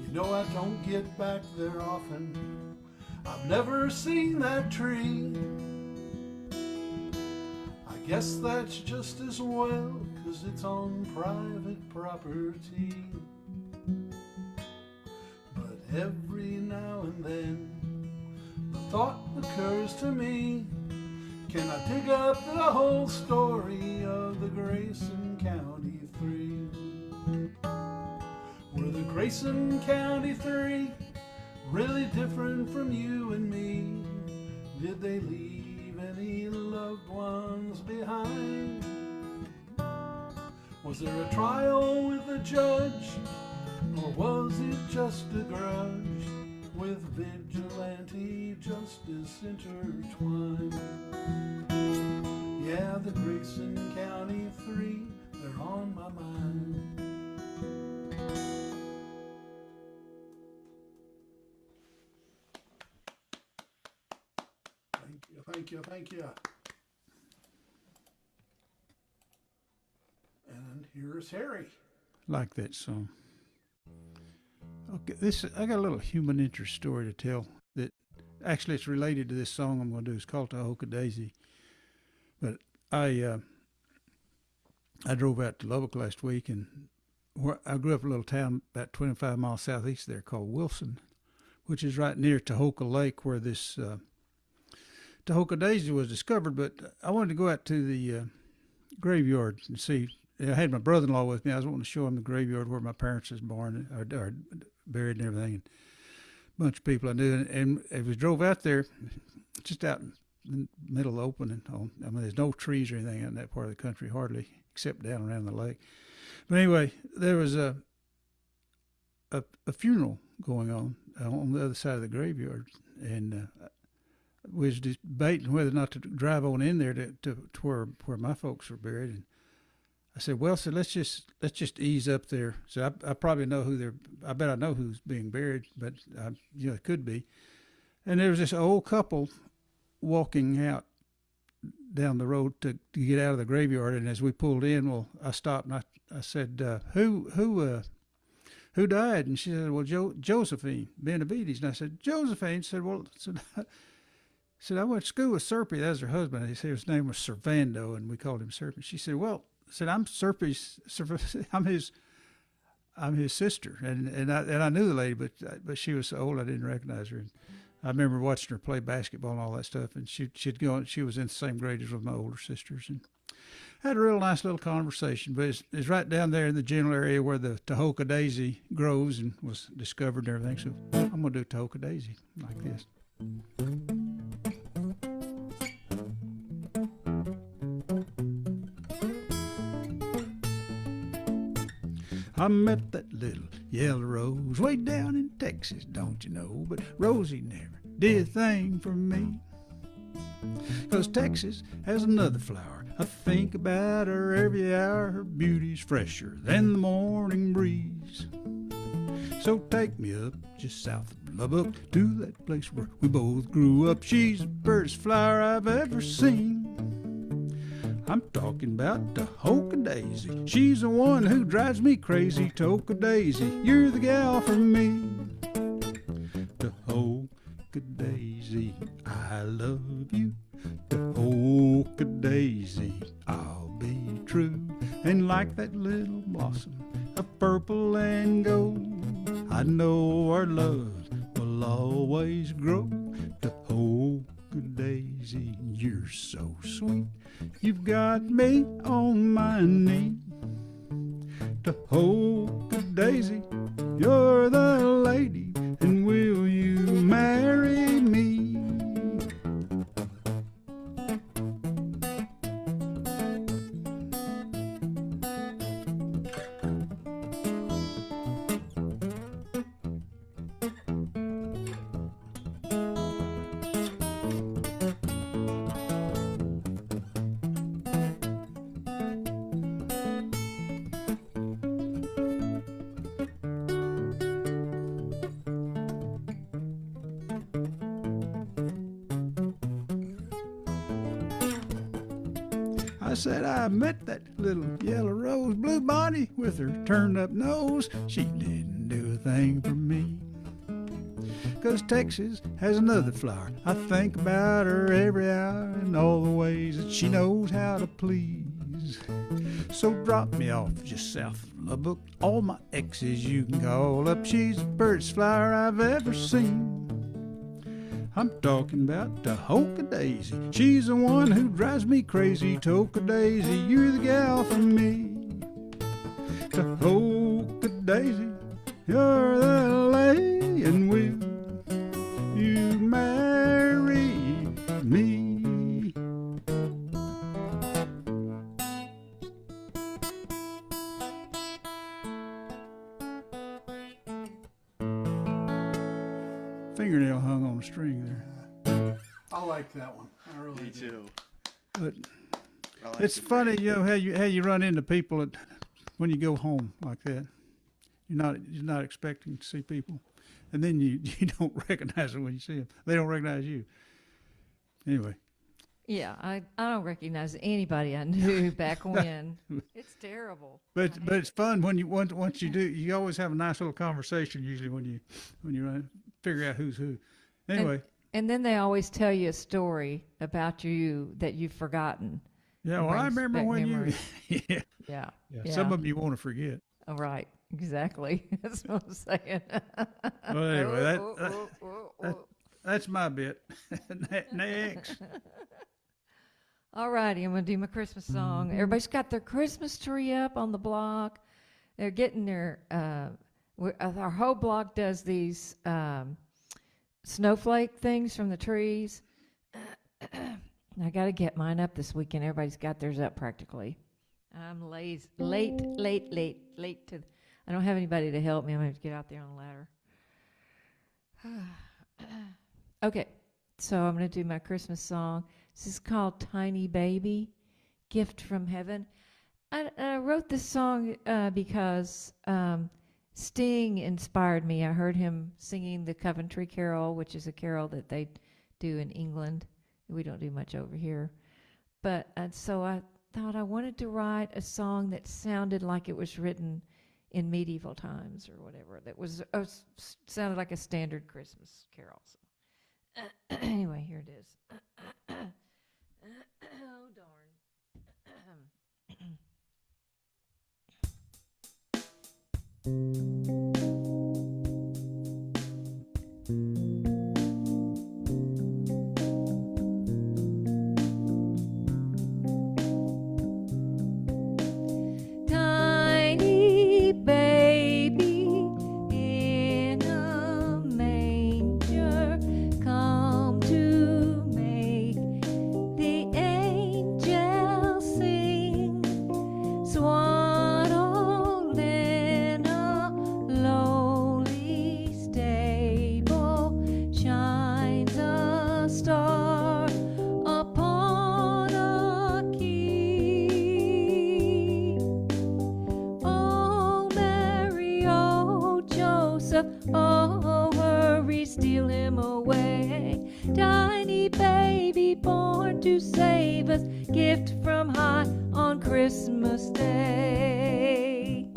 You know, I don't get back there often. I've never seen that tree. I guess that's just as well, 'cause it's on private property. But every now and then the thought occurs to me, can I dig up the whole story of the Grayson County 3? Were the Grayson County 3 really different from you and me? Did they leave any loved ones behind? Was there a trial with a judge, or was it just a grudge with vigilante justice intertwined? Yeah, the Grayson County Three, they're on my mind. Thank you, thank you. And here's Harry. Like that song. Okay, I got a little human interest story to tell that actually it's related to this song I'm going to do. It's called Tahoka Daisy. But I drove out to Lubbock last week, and I grew up in a little town about 25 miles southeast there called Wilson, which is right near Tahoka Lake, where this Tahoka Daisy was discovered. But I wanted to go out to the graveyard and see. I had my brother-in-law with me. I was wanting to show him the graveyard where my parents was born or buried and everything. And a bunch of people I knew. And as we drove out there, just out in the middle of the open, I mean, there's no trees or anything in that part of the country, hardly, except down around the lake. But anyway, there was a funeral going on the other side of the graveyard. And we was debating whether or not to drive on in there to where my folks were buried. And I said, well, so let's just ease up there. So I probably know I bet I know who's being buried, but it could be. And there was this old couple walking out down the road to get out of the graveyard. And as we pulled in, well, I stopped and I said, who died? And she said, well, Josephine Benavides. And I said, Josephine? Said, well, said I went to school with Serpy. That was her husband. He said his name was Servando, and we called him Serpy. She said, well, said I'm Serpy's. I'm his sister, and I knew the lady, but she was so old I didn't recognize her. And I remember watching her play basketball and all that stuff, and she'd go. She was in the same grade as with my older sisters, and had a real nice little conversation. But it's right down there in the general area where the Tahoka Daisy grows and was discovered and everything. So I'm gonna do Tahoka Daisy like this. I met that little yellow rose way down in Texas, don't you know? But Rosie never did a thing for me. 'Cause Texas has another flower. I think about her every hour. Her beauty's fresher than the morning breeze. So take me up just south of Lubbock to that place where we both grew up. She's the prettiest flower I've ever seen. I'm talking about Tahoka Daisy. She's the one who drives me crazy. Tahoka Daisy, you're the gal for me. Tahoka Daisy, I love you. Tahoka Daisy, I'll be true. And like that little blossom of purple and gold, I know our love will always grow. Tahoka Daisy, you're so sweet. You've got me on my knee. Tahoka Daisy, you're the lady, and will you marry me? I said I met that little yellow rose, blue body with her turned up nose. She didn't do a thing for me. 'Cause Texas has another flower. I think about her every hour and all the ways that she knows how to please. So drop me off just south of Lubbock. All my exes you can call up. She's the prettiest flower I've ever seen. I'm talking about Tahoka Daisy. She's the one who drives me crazy. Tahoka Daisy, you're the gal for me. Tahoka Daisy, you're the lady, and will fingernail hung on a string there. I like that one. I really Me do. too. But I like it's the funny, bridge. you know, how you run into people when you go home like that. You're not expecting to see people, and then you don't recognize them when you see them. They don't recognize you. Anyway, Yeah, I don't recognize anybody I knew back when. It's terrible. but it's fun when you once you do. You always have a nice little conversation usually when you figure out who's who. Anyway, And then they always tell you a story about you that you've forgotten. yeah. Well, I brings remember back when memories. you. Yeah, Yeah. yeah. Some of them you want to forget. Oh, right. Exactly. That's what I'm saying. Well, anyway, Oh. that's my bit. Next. All righty, I'm going to do my Christmas song. Everybody's got their Christmas tree up on the block. They're getting their, our whole block does these snowflake things from the trees. I got to get mine up this weekend. Everybody's got theirs up practically. I'm late to, I don't have anybody to help me. I'm going to have to get out there on a ladder. Okay, so I'm going to do my Christmas song. This is called Tiny Baby, Gift from Heaven. I wrote this song because Sting inspired me. I heard him singing the Coventry Carol, which is a carol that they do in England. We don't do much over here. But so I thought I wanted to write a song that sounded like it was written in medieval times or whatever. That was sounded like a standard Christmas carol. So, anyway, here it is. Oh, tiny baby in a manger, come to make the angels sing. Swaddled in a lowly stable, shines a star upon a key. Oh, Mary, oh, Joseph, oh, hurry, steal him away. Tiny baby born to save us, gift from high on Christmas Day.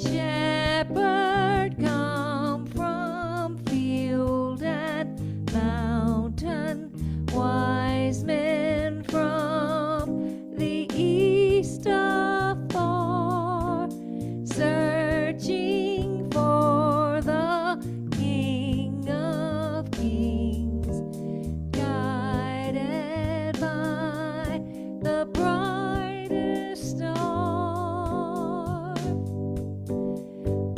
Shepherd, come from field and mountain, wise men from the east afar, searching for the King of Kings, guided by the brightest star.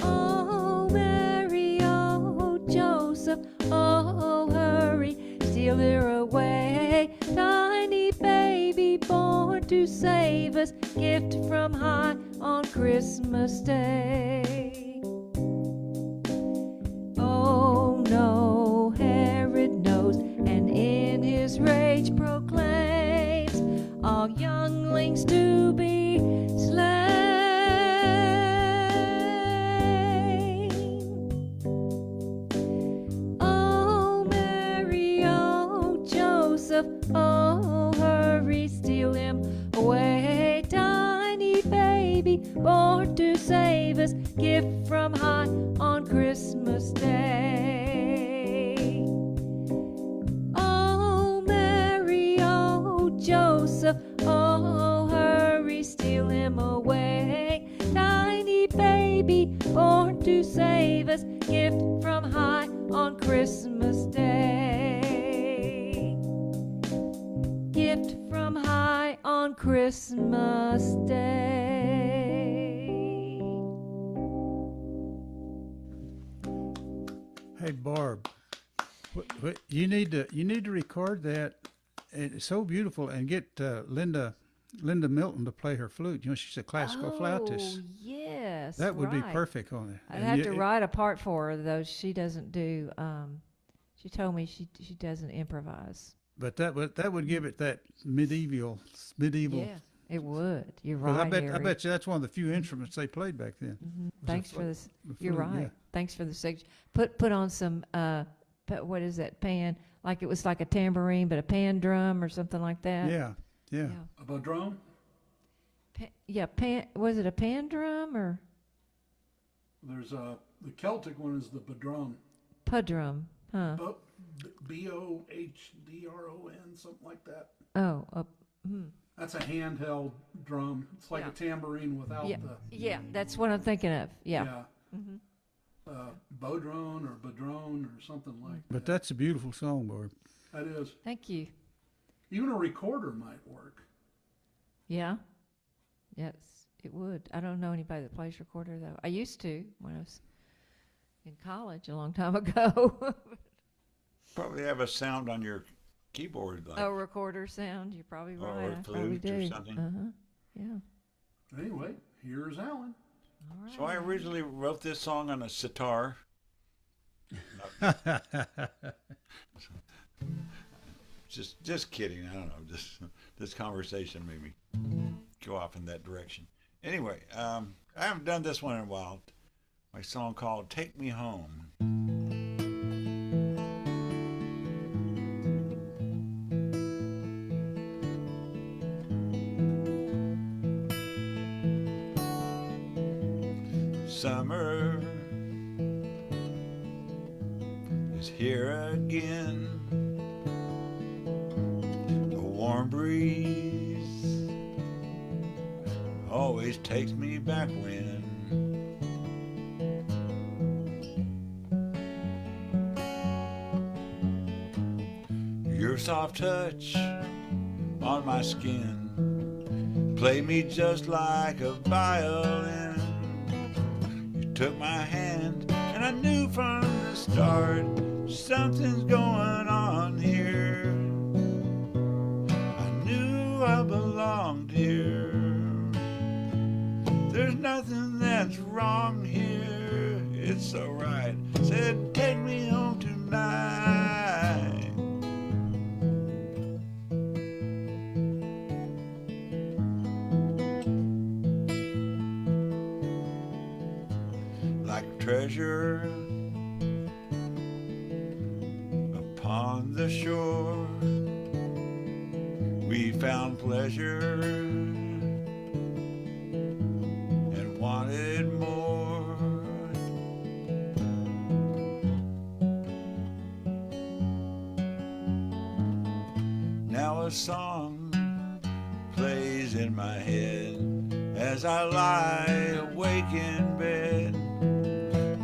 Oh, Mary, oh, Joseph, oh, hurry, steal her away. Tiny baby born to save us, gift from high on Christmas Day. Oh, no, Herod knows, and in his rage proclaims all younglings to be slain. Oh, Mary, oh, Joseph, oh, hurry, steal him away. Tiny baby born to save us, gift from high on Christmas Day. Oh, Mary, oh, Joseph, oh, hurry, steal him away. Tiny baby born to save us, gift from high on Christmas Day. Gift from high on Christmas Day. Hey, Barb, you need to record that. It's so beautiful, and get Linda Milton to play her flute. You know, she's a classical flautist. Oh, yes. Yes. That would be right. perfect on it. I'd And have you- to write a part for her, though. She doesn't do. She told me she doesn't improvise. But that would give it that medieval. Yeah, it would. You're 'Cause right. I bet Harry. you that's one of the few instruments they played back then. Thanks for this. You're flute, right. yeah. Thanks for the suggestion. Put on some. What is that pan? Like it was like a tambourine, but a pan drum or something like that. Yeah, yeah. A bodrone? Yeah, pan. Was it a pan drum or There's the Celtic one is the bodrone. pudrum? Huh? Bohdron, something like that. Oh, That's a handheld drum. It's like Yeah. a tambourine without yeah, the. yeah. That's what I'm thinking of. Yeah. Bodrone or bodrone or something like But that. that's a beautiful song, Barb. That is. Thank you. Even a recorder might work. Yeah. Yes, it would. I don't know anybody that plays recorder though. I used to when I was in college a long time ago. Probably have a sound on your keyboard, like A recorder sound. You're probably Or right. a I probably flute or do. something. Yeah. Anyway, here's Alan. All right. So I originally wrote this song on a sitar. Just kidding. I don't know. This conversation made me go off in that direction. Anyway, I haven't done this one in a while. My song called "Take Me Home." Summer is here again. A warm breeze always takes me back when your soft touch on my skin played me just like a violin. Took my hand and I knew from the start something's going on here. I knew I belonged here. There's nothing that's wrong here. It's alright. Said take me home tonight. Like treasure upon the shore, we found pleasure and wanted more. Now a song plays in my head as I lie awake in bed.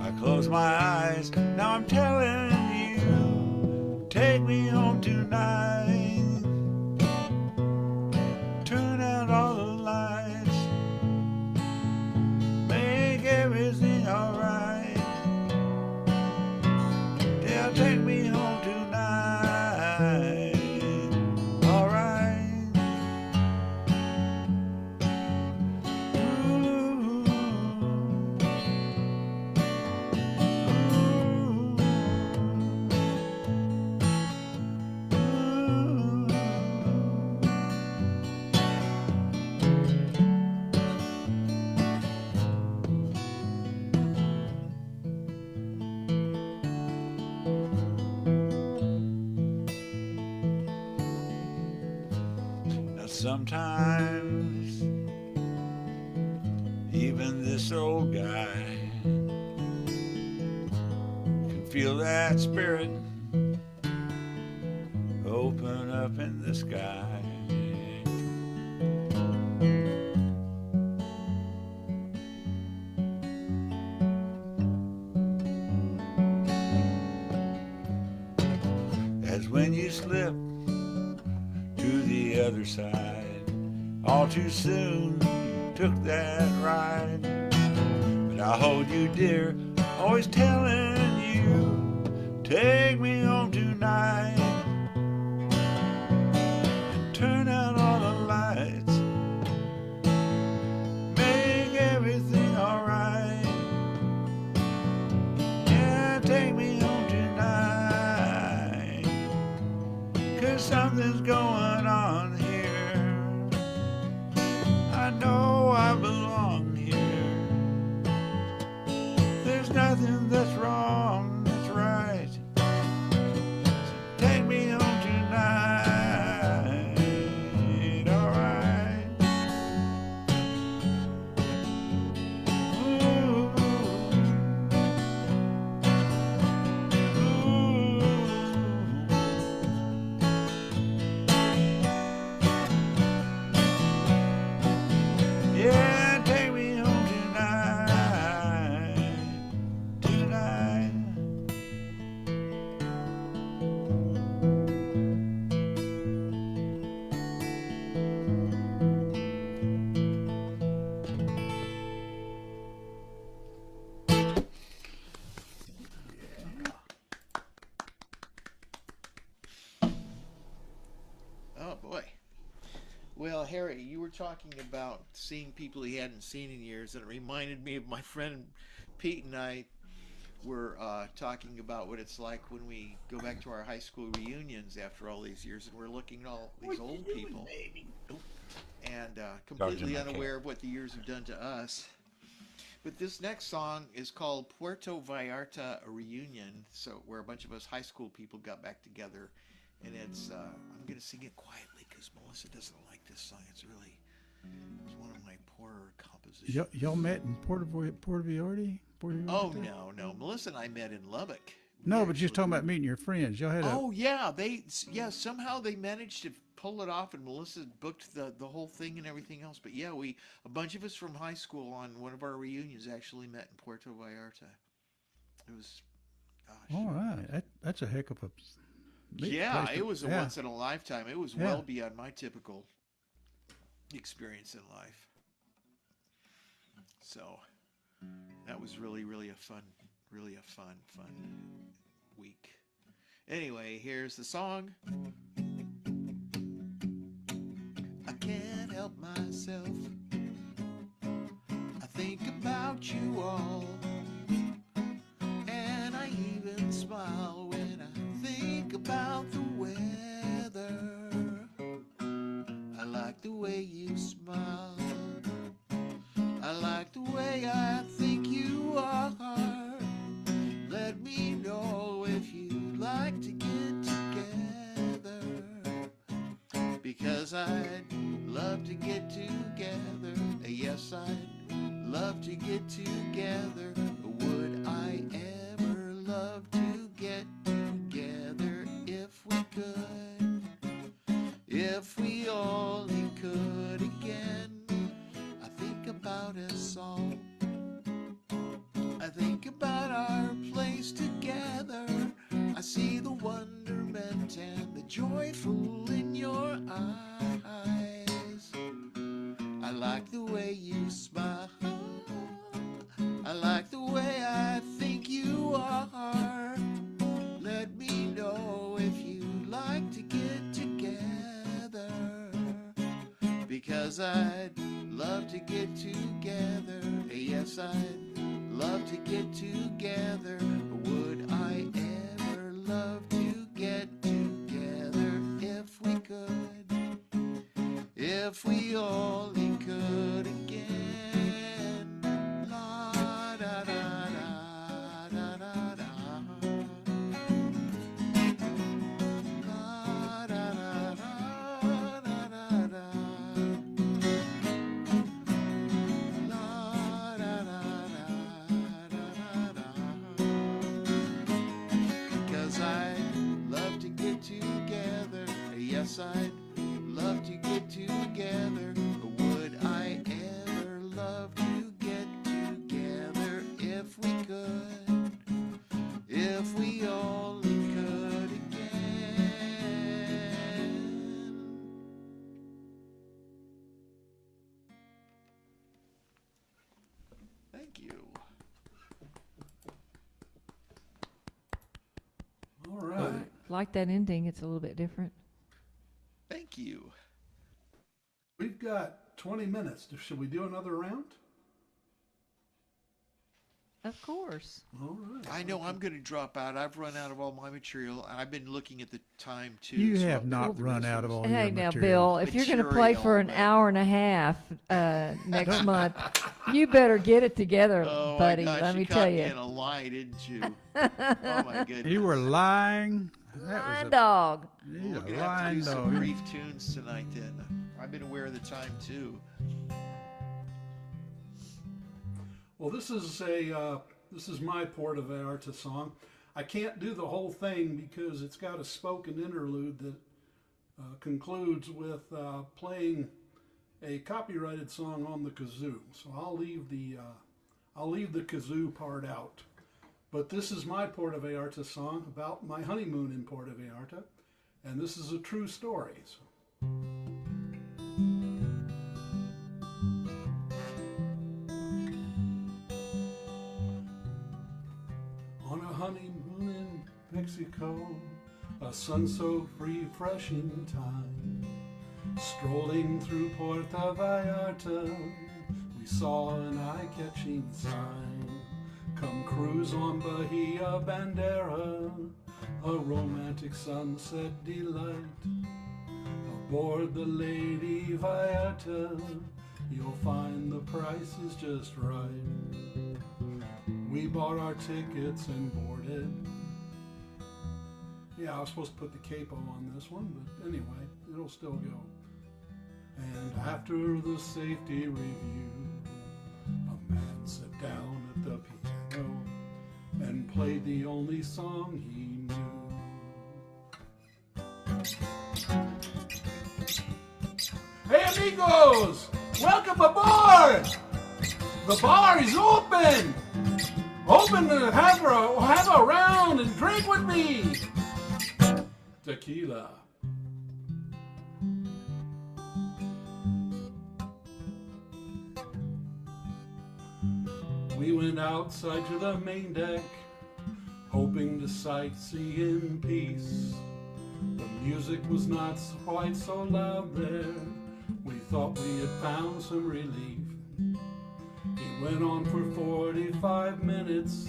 I close my eyes, now I'm telling you, take me home tonight. Turn out all the lights, make everything alright. Yeah, take me home tonight. Alright. Ooh. Now sometimes even this old guy can feel that spirit open up in the sky. As when you slip to the other side, all too soon you took that ride. But I hold you dear, always telling you, take me home tonight. And turn out all the lights, make everything alright. something's going on here. I know I belong here. There's nothing that's wrong, that's right. So take me home tonight, alright. Ooh. Yeah, take me home tonight, tonight. Oh boy. Well, Harry, you were talking about seeing people he hadn't seen in years, and it reminded me of my friend Pete and I were talking about what it's like when we go back to our high school reunions after all these years, and we're looking at all these old people and completely Dodging my unaware of what the years have done to us. But this next song is called Puerto Vallarta Reunion, so where a bunch of us high school people got back together, and it's I'm gonna sing it quietly because Melissa doesn't like this song. It's one of my poorer compositions. Y'all met in Puerto Vallarta? Oh no, Melissa and I met in Lubbock. No, but just talking about meeting your friends. Y'all had a Oh yeah, somehow they managed to pull it off, and Melissa booked the whole thing and everything else. But yeah, a bunch of us from high school on one of our reunions actually met in Puerto Vallarta. It was, gosh. all right. That's a heck of a Yeah, place to- it was a yeah. once in a lifetime. It was Yeah. well beyond my typical experience in life. So that was really a fun week. Anyway, here's the song. I can't help myself. I think about you all, and I even smile when I think about the weather. I like the way you smile. I like the way I think you are. Let me know if you'd like to get together, because I'd love to get together. Yes, I'd love to get together. Would I ever love to get together if we could? If we only could again. I think about us all. I think about our place together. I see the wonderment and the joyful in your eyes. I like the way you smile. I like the way I think you are. Let me know if you'd like to get together, because I'd love to get together. Yes, I'd love to get together. Would I ever love to get together if we could? If we only could again. La da da da da da da. La da da da da da da. La da da da da da da. Because I'd love to get together. Yes, I'd love to get together. Would I ever love to get together if we could? If we only could again. Thank you. All right. Like that ending, it's a little bit different. Thank you. We've got 20 minutes. Should we do another round? Of course. All right. I know I'm going to drop out. I've run out of all my material. I've been looking at the time too. You so have I'm not gonna run miss out of this. all Hey, your now, material. Bill, if you're going to play for an Material, hour and a half next month, you better get it together, Oh buddy. my gosh, Let me you tell caught me you. in a lie, didn't you? Oh my goodness. You were lying. That Lying was dog. He's We're a gonna have to lying do some dog. brief tunes tonight. Then I've been aware of the time too. Well, this is my Port of Vallarta song. I can't do the whole thing because it's got a spoken interlude that concludes with playing a copyrighted song on the kazoo. So I'll leave the kazoo part out. But this is my Port of Vallarta song about my honeymoon in Port of Vallarta, and this is a true story. So. On a honeymoon in Mexico, a sun-soaked, refreshing time, strolling through Puerto Vallarta, we saw an eye-catching sign. Come cruise on Bahia Bandera, a romantic sunset delight. Aboard the Lady Vallarta, you'll find the price is just right. We bought our tickets and boarded. Yeah, I was supposed to put the capo on this one, but anyway, it'll still go. And after the safety review, a man sat down at the piano and played the only song he knew. Hey amigos, welcome aboard! The bar is open! Open to have a round and drink with me! Tequila. We went outside to the main deck, hoping to sightsee in peace. The music was not quite so loud there. We thought we had found some relief. It went on for 45 minutes,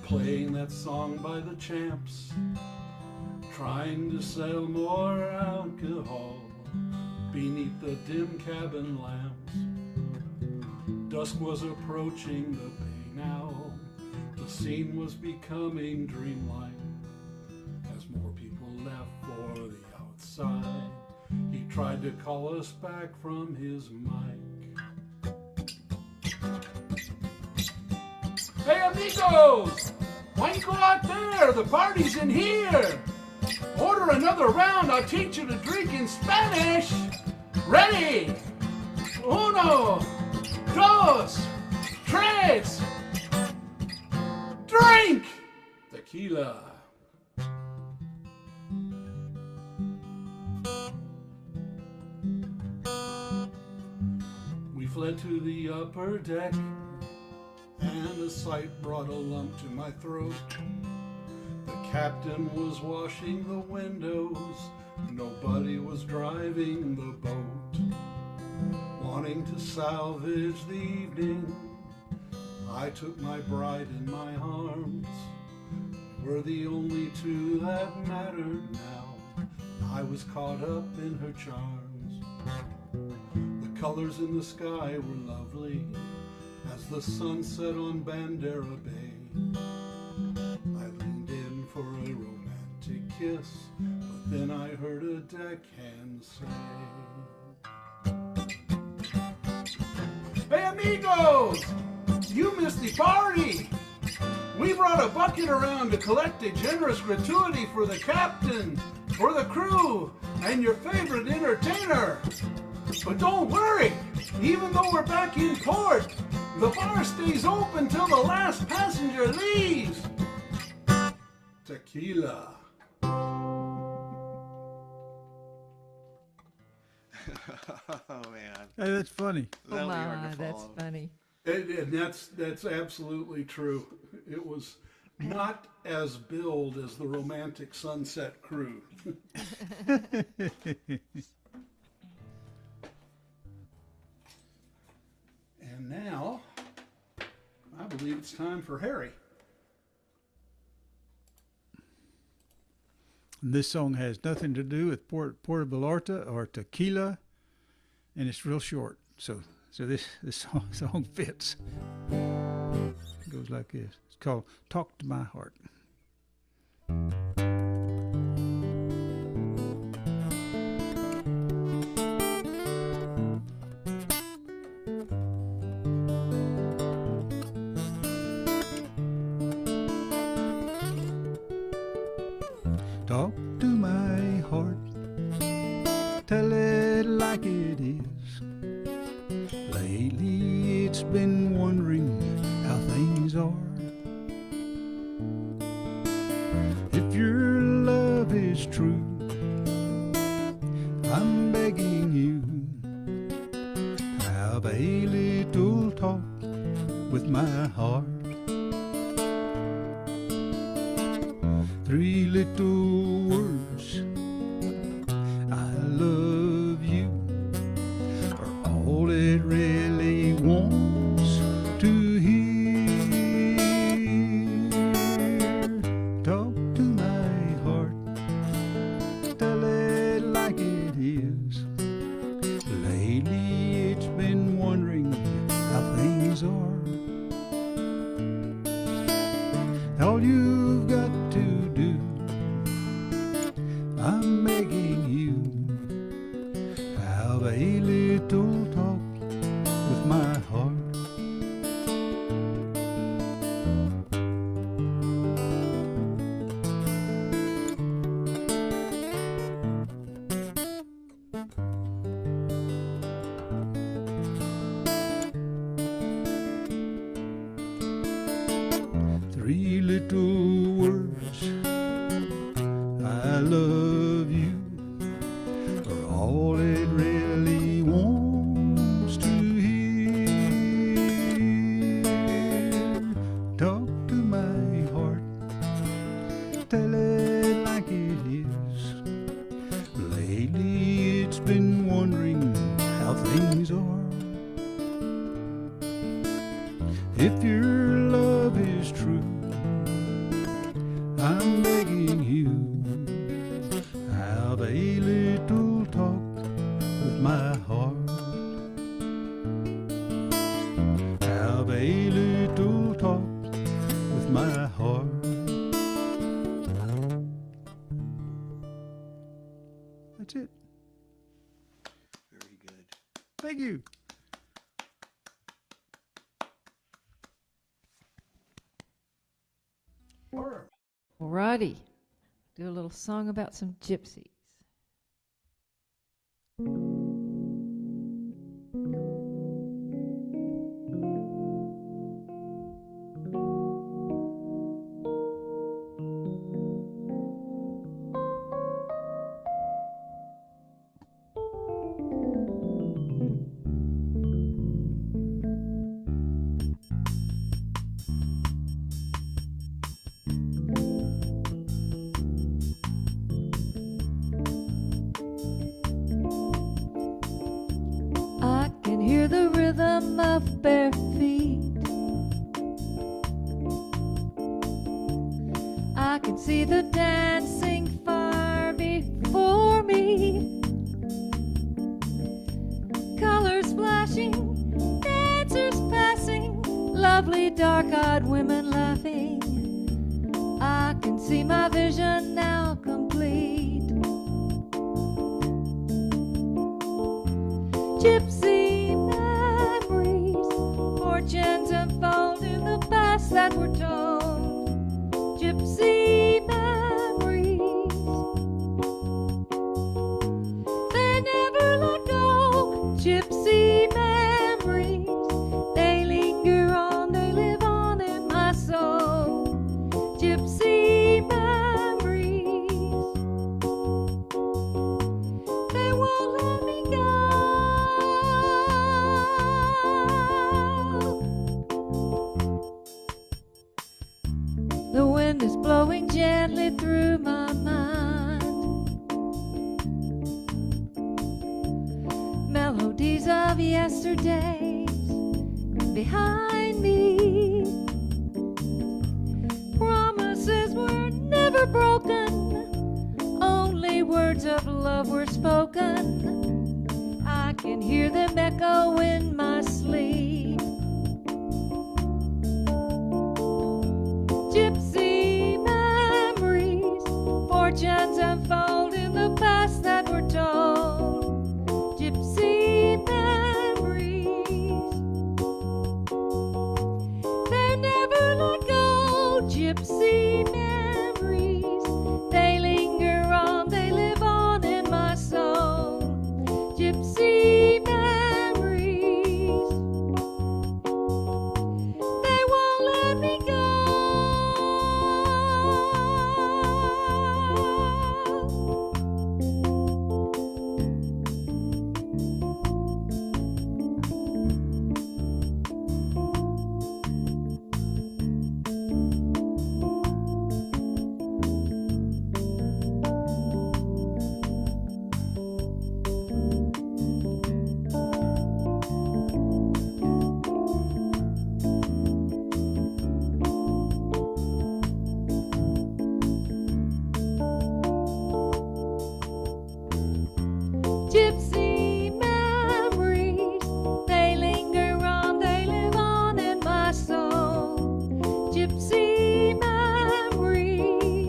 playing that song by the Champs, trying to sell more alcohol beneath the dim cabin lamps. Dusk was approaching the bay now. The scene was becoming dreamlike. As more people left for the outside, he tried to call us back from his mic. Hey amigos! Why don't you go out there? The party's in here! Order another round, I'll teach you to drink in Spanish! Ready! Uno! Dos! Tres! Drink! Tequila. We fled to the upper deck, and a sight brought a lump to my throat. The captain was washing the windows, nobody was driving the boat. Wanting to salvage the evening, I took my bride in my arms. We're the only two that mattered now. I was caught up in her charms. The colors in the sky were lovely as the sun set on Bandera Bay. I leaned in for a romantic kiss, but then I heard a deckhand say, "Hey amigos, you missed the party. We brought a bucket around to collect a generous gratuity for the captain, for the crew, and your favorite entertainer. But don't worry, even though we're back in port, the bar stays open till the last passenger leaves." Tequila. Oh man, Hey, that's funny. that'll be hard My, to that's follow. funny. And that's absolutely true. It was not as billed as the Romantic Sunset Crew. And now, I believe it's time for Harry. This song has nothing to do with Puerto Vallarta or tequila, and it's real short. So this song fits. It goes like this. It's called "Talk to My Heart." Talk to my heart, tell it like it is. Lately it's been wondering how things are. If your love is true, I'm begging you, have a little talk with my heart. 3 little words, I love you, are all it really wants to hear. Talk to my heart, tell it like it is. Lately it's been wondering how things are. All you've got to do, I'm begging you, have a little talk with my heart. Three little words, I love you, are all it really wants to hear. Talk to my heart, tell it like it is. Lately it's been wondering how things are. If your love is true, I'm begging you, have a little talk with my heart. Have a little talk with my heart. That's it. Very good. Thank you. Barb. Alrighty. Do a little song about some gypsies. I can hear the rhythm of bare feet. I can see the dancing fire before me. Colors flashing, dancers passing, lovely dark-eyed women laughing. I can see my vision now complete. Gypsy memories, fortunes unfold in the past that were told. Gypsy memories, they never let go. Gypsy memories, they linger on, they live on in my soul. Gypsy memories, they won't let me go. The wind is blowing gently through my mind. Melodies of yesterdays behind me. never broken, only words of love were spoken. I can hear them echo in my sleep. Gypsy memories, fortunes unfold in the past that were told. Gypsy memories, they never let go. Gypsy memories, they linger on, they live on in my soul. Gypsy memories, they won't let me go. Gypsy memories, they linger on, they live on in my soul. Gypsy memories,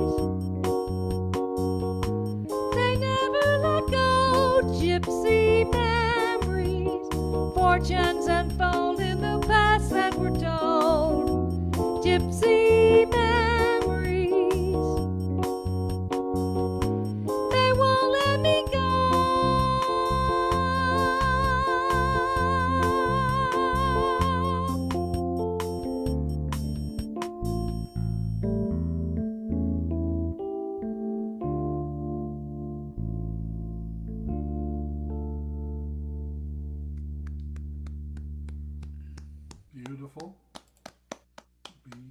they never let go. Gypsy memories, fortunes unfold in the past that were told. Gypsy memories, they won't let me go. Beautiful.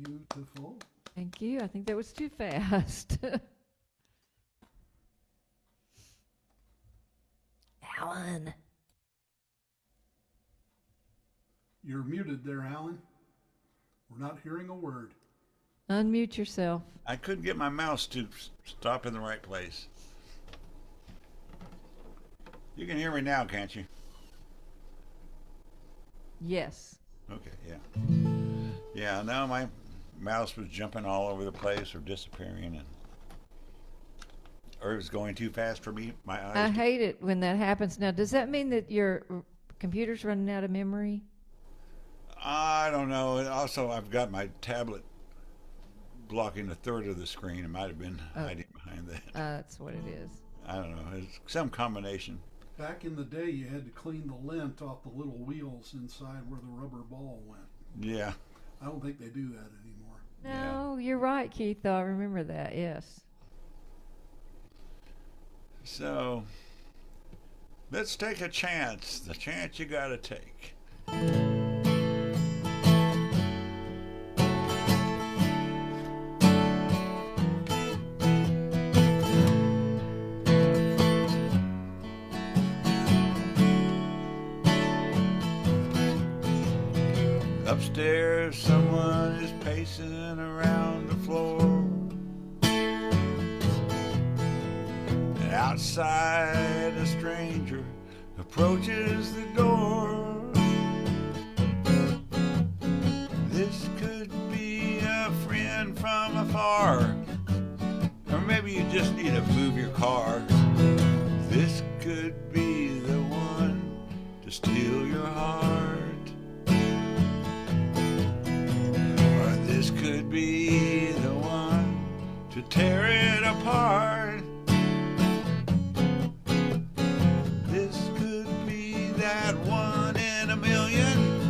Beautiful. Thank you. I think that was too fast. Alan. You're muted there, Alan. We're not hearing a word. Unmute yourself. I couldn't get my mouse to stop in the right place. You can hear me now, can't you? Yes. Okay, yeah. Yeah, no, my mouse was jumping all over the place or disappearing, or it was going too fast for me. My eyes. I hate it when that happens. Now, does that mean that your computer's running out of memory? I don't know. And also, I've got my tablet blocking a third of the screen. It might have been hiding behind that. That's what it is. I don't know. It's some combination. Back in the day, you had to clean the lint off the little wheels inside where the rubber ball went. Yeah. I don't think they do that anymore. No, you're right, Keith, though. I remember that, yes. So, let's take a chance. The chance you gotta take. Upstairs, someone is pacing around the floor. And outside, a stranger approaches the door. This could be a friend from afar, or maybe you just need to move your car. This could be the one to steal your heart. This could be the one to tear it apart. This could be that one in a million,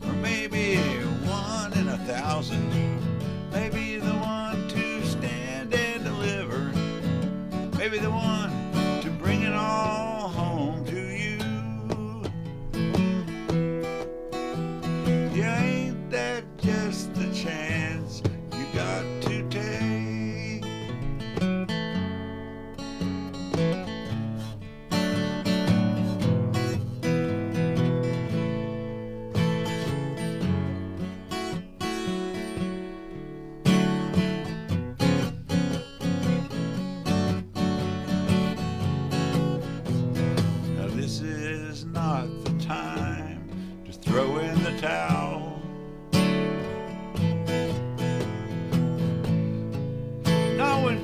or maybe one in 1,000. Maybe the one to stand and deliver. Maybe the one to bring it all home to you. Yeah, ain't that just the chance you got to take?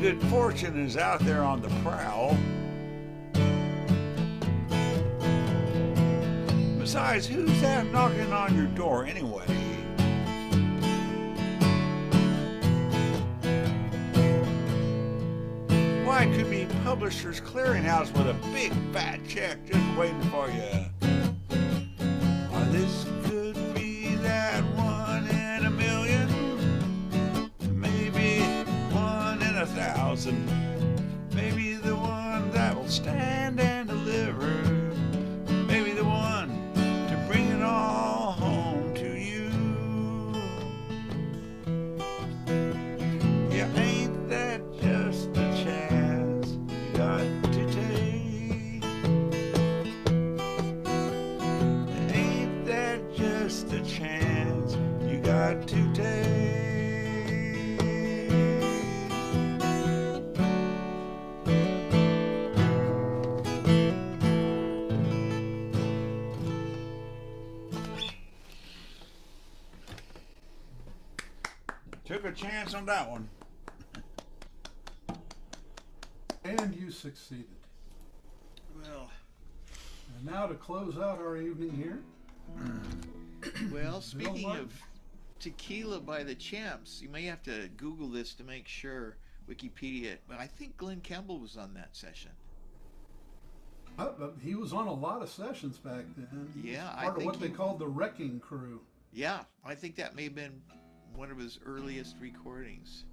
good fortune is out there on the prowl. Besides, who's that knocking on your door anyway? Why, it could be Publishers Clearinghouse with a big fat check just waiting for you. Or this could be that 1 in a million, maybe 1 in 1,000, maybe the one that will stand and deliver, maybe the one to bring it all home to you. Yeah, ain't that just a chance you got to take? Ain't that just a chance you got to take? Took a chance on that one. And you succeeded. Well, And now to close out our evening here. well, speaking Martin. of Tequila by the Champs, you may have to Google this to make sure, Wikipedia, but I think Glenn Campbell was on that session. But he was on a lot of sessions back then. He was Yeah, I part of think what they he- called the Wrecking Crew. Yeah, I think that may have been one of his earliest recordings.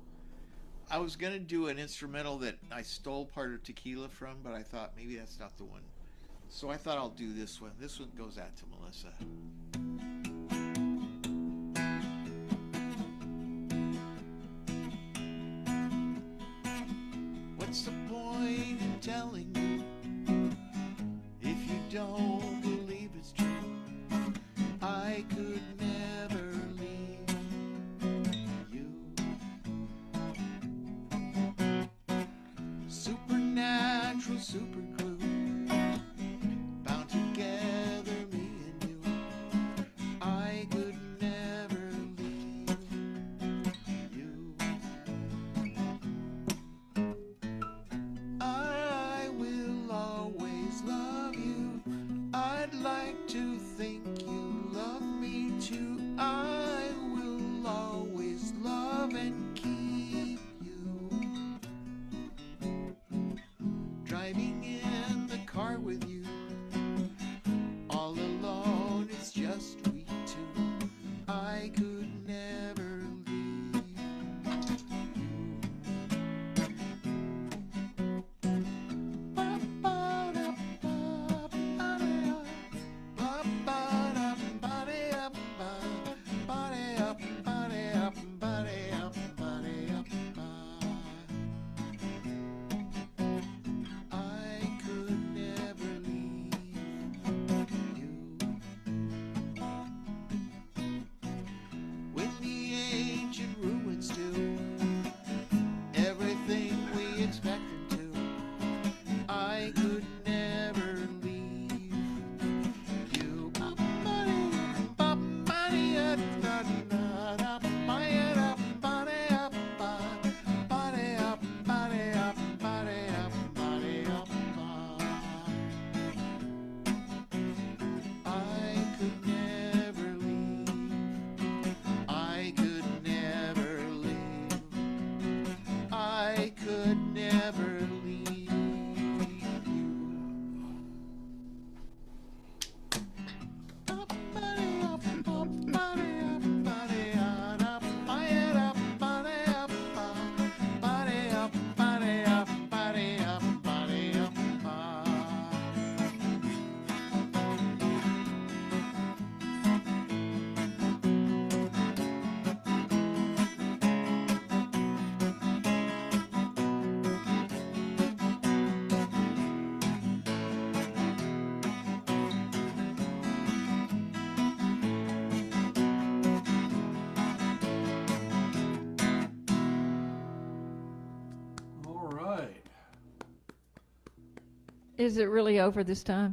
I was going to do an instrumental that I stole part of Tequila from, but I thought maybe that's not the one. So I thought I'll do this one. This one goes out to Melissa. What's the point in telling you if you don't believe it's true? I could never leave you. Supernatural super glue bound together, me and you. I could never leave you. I will always love you. I'd like to think you love me too. I will always love and keep you. Driving in the car with you, all alone, it's just we two. I could never leave I could never leave you. When the ancient ruins do everything we expected to, I could never leave you. I could never leave. I could never leave. I could never leave All right. Is it really over this time?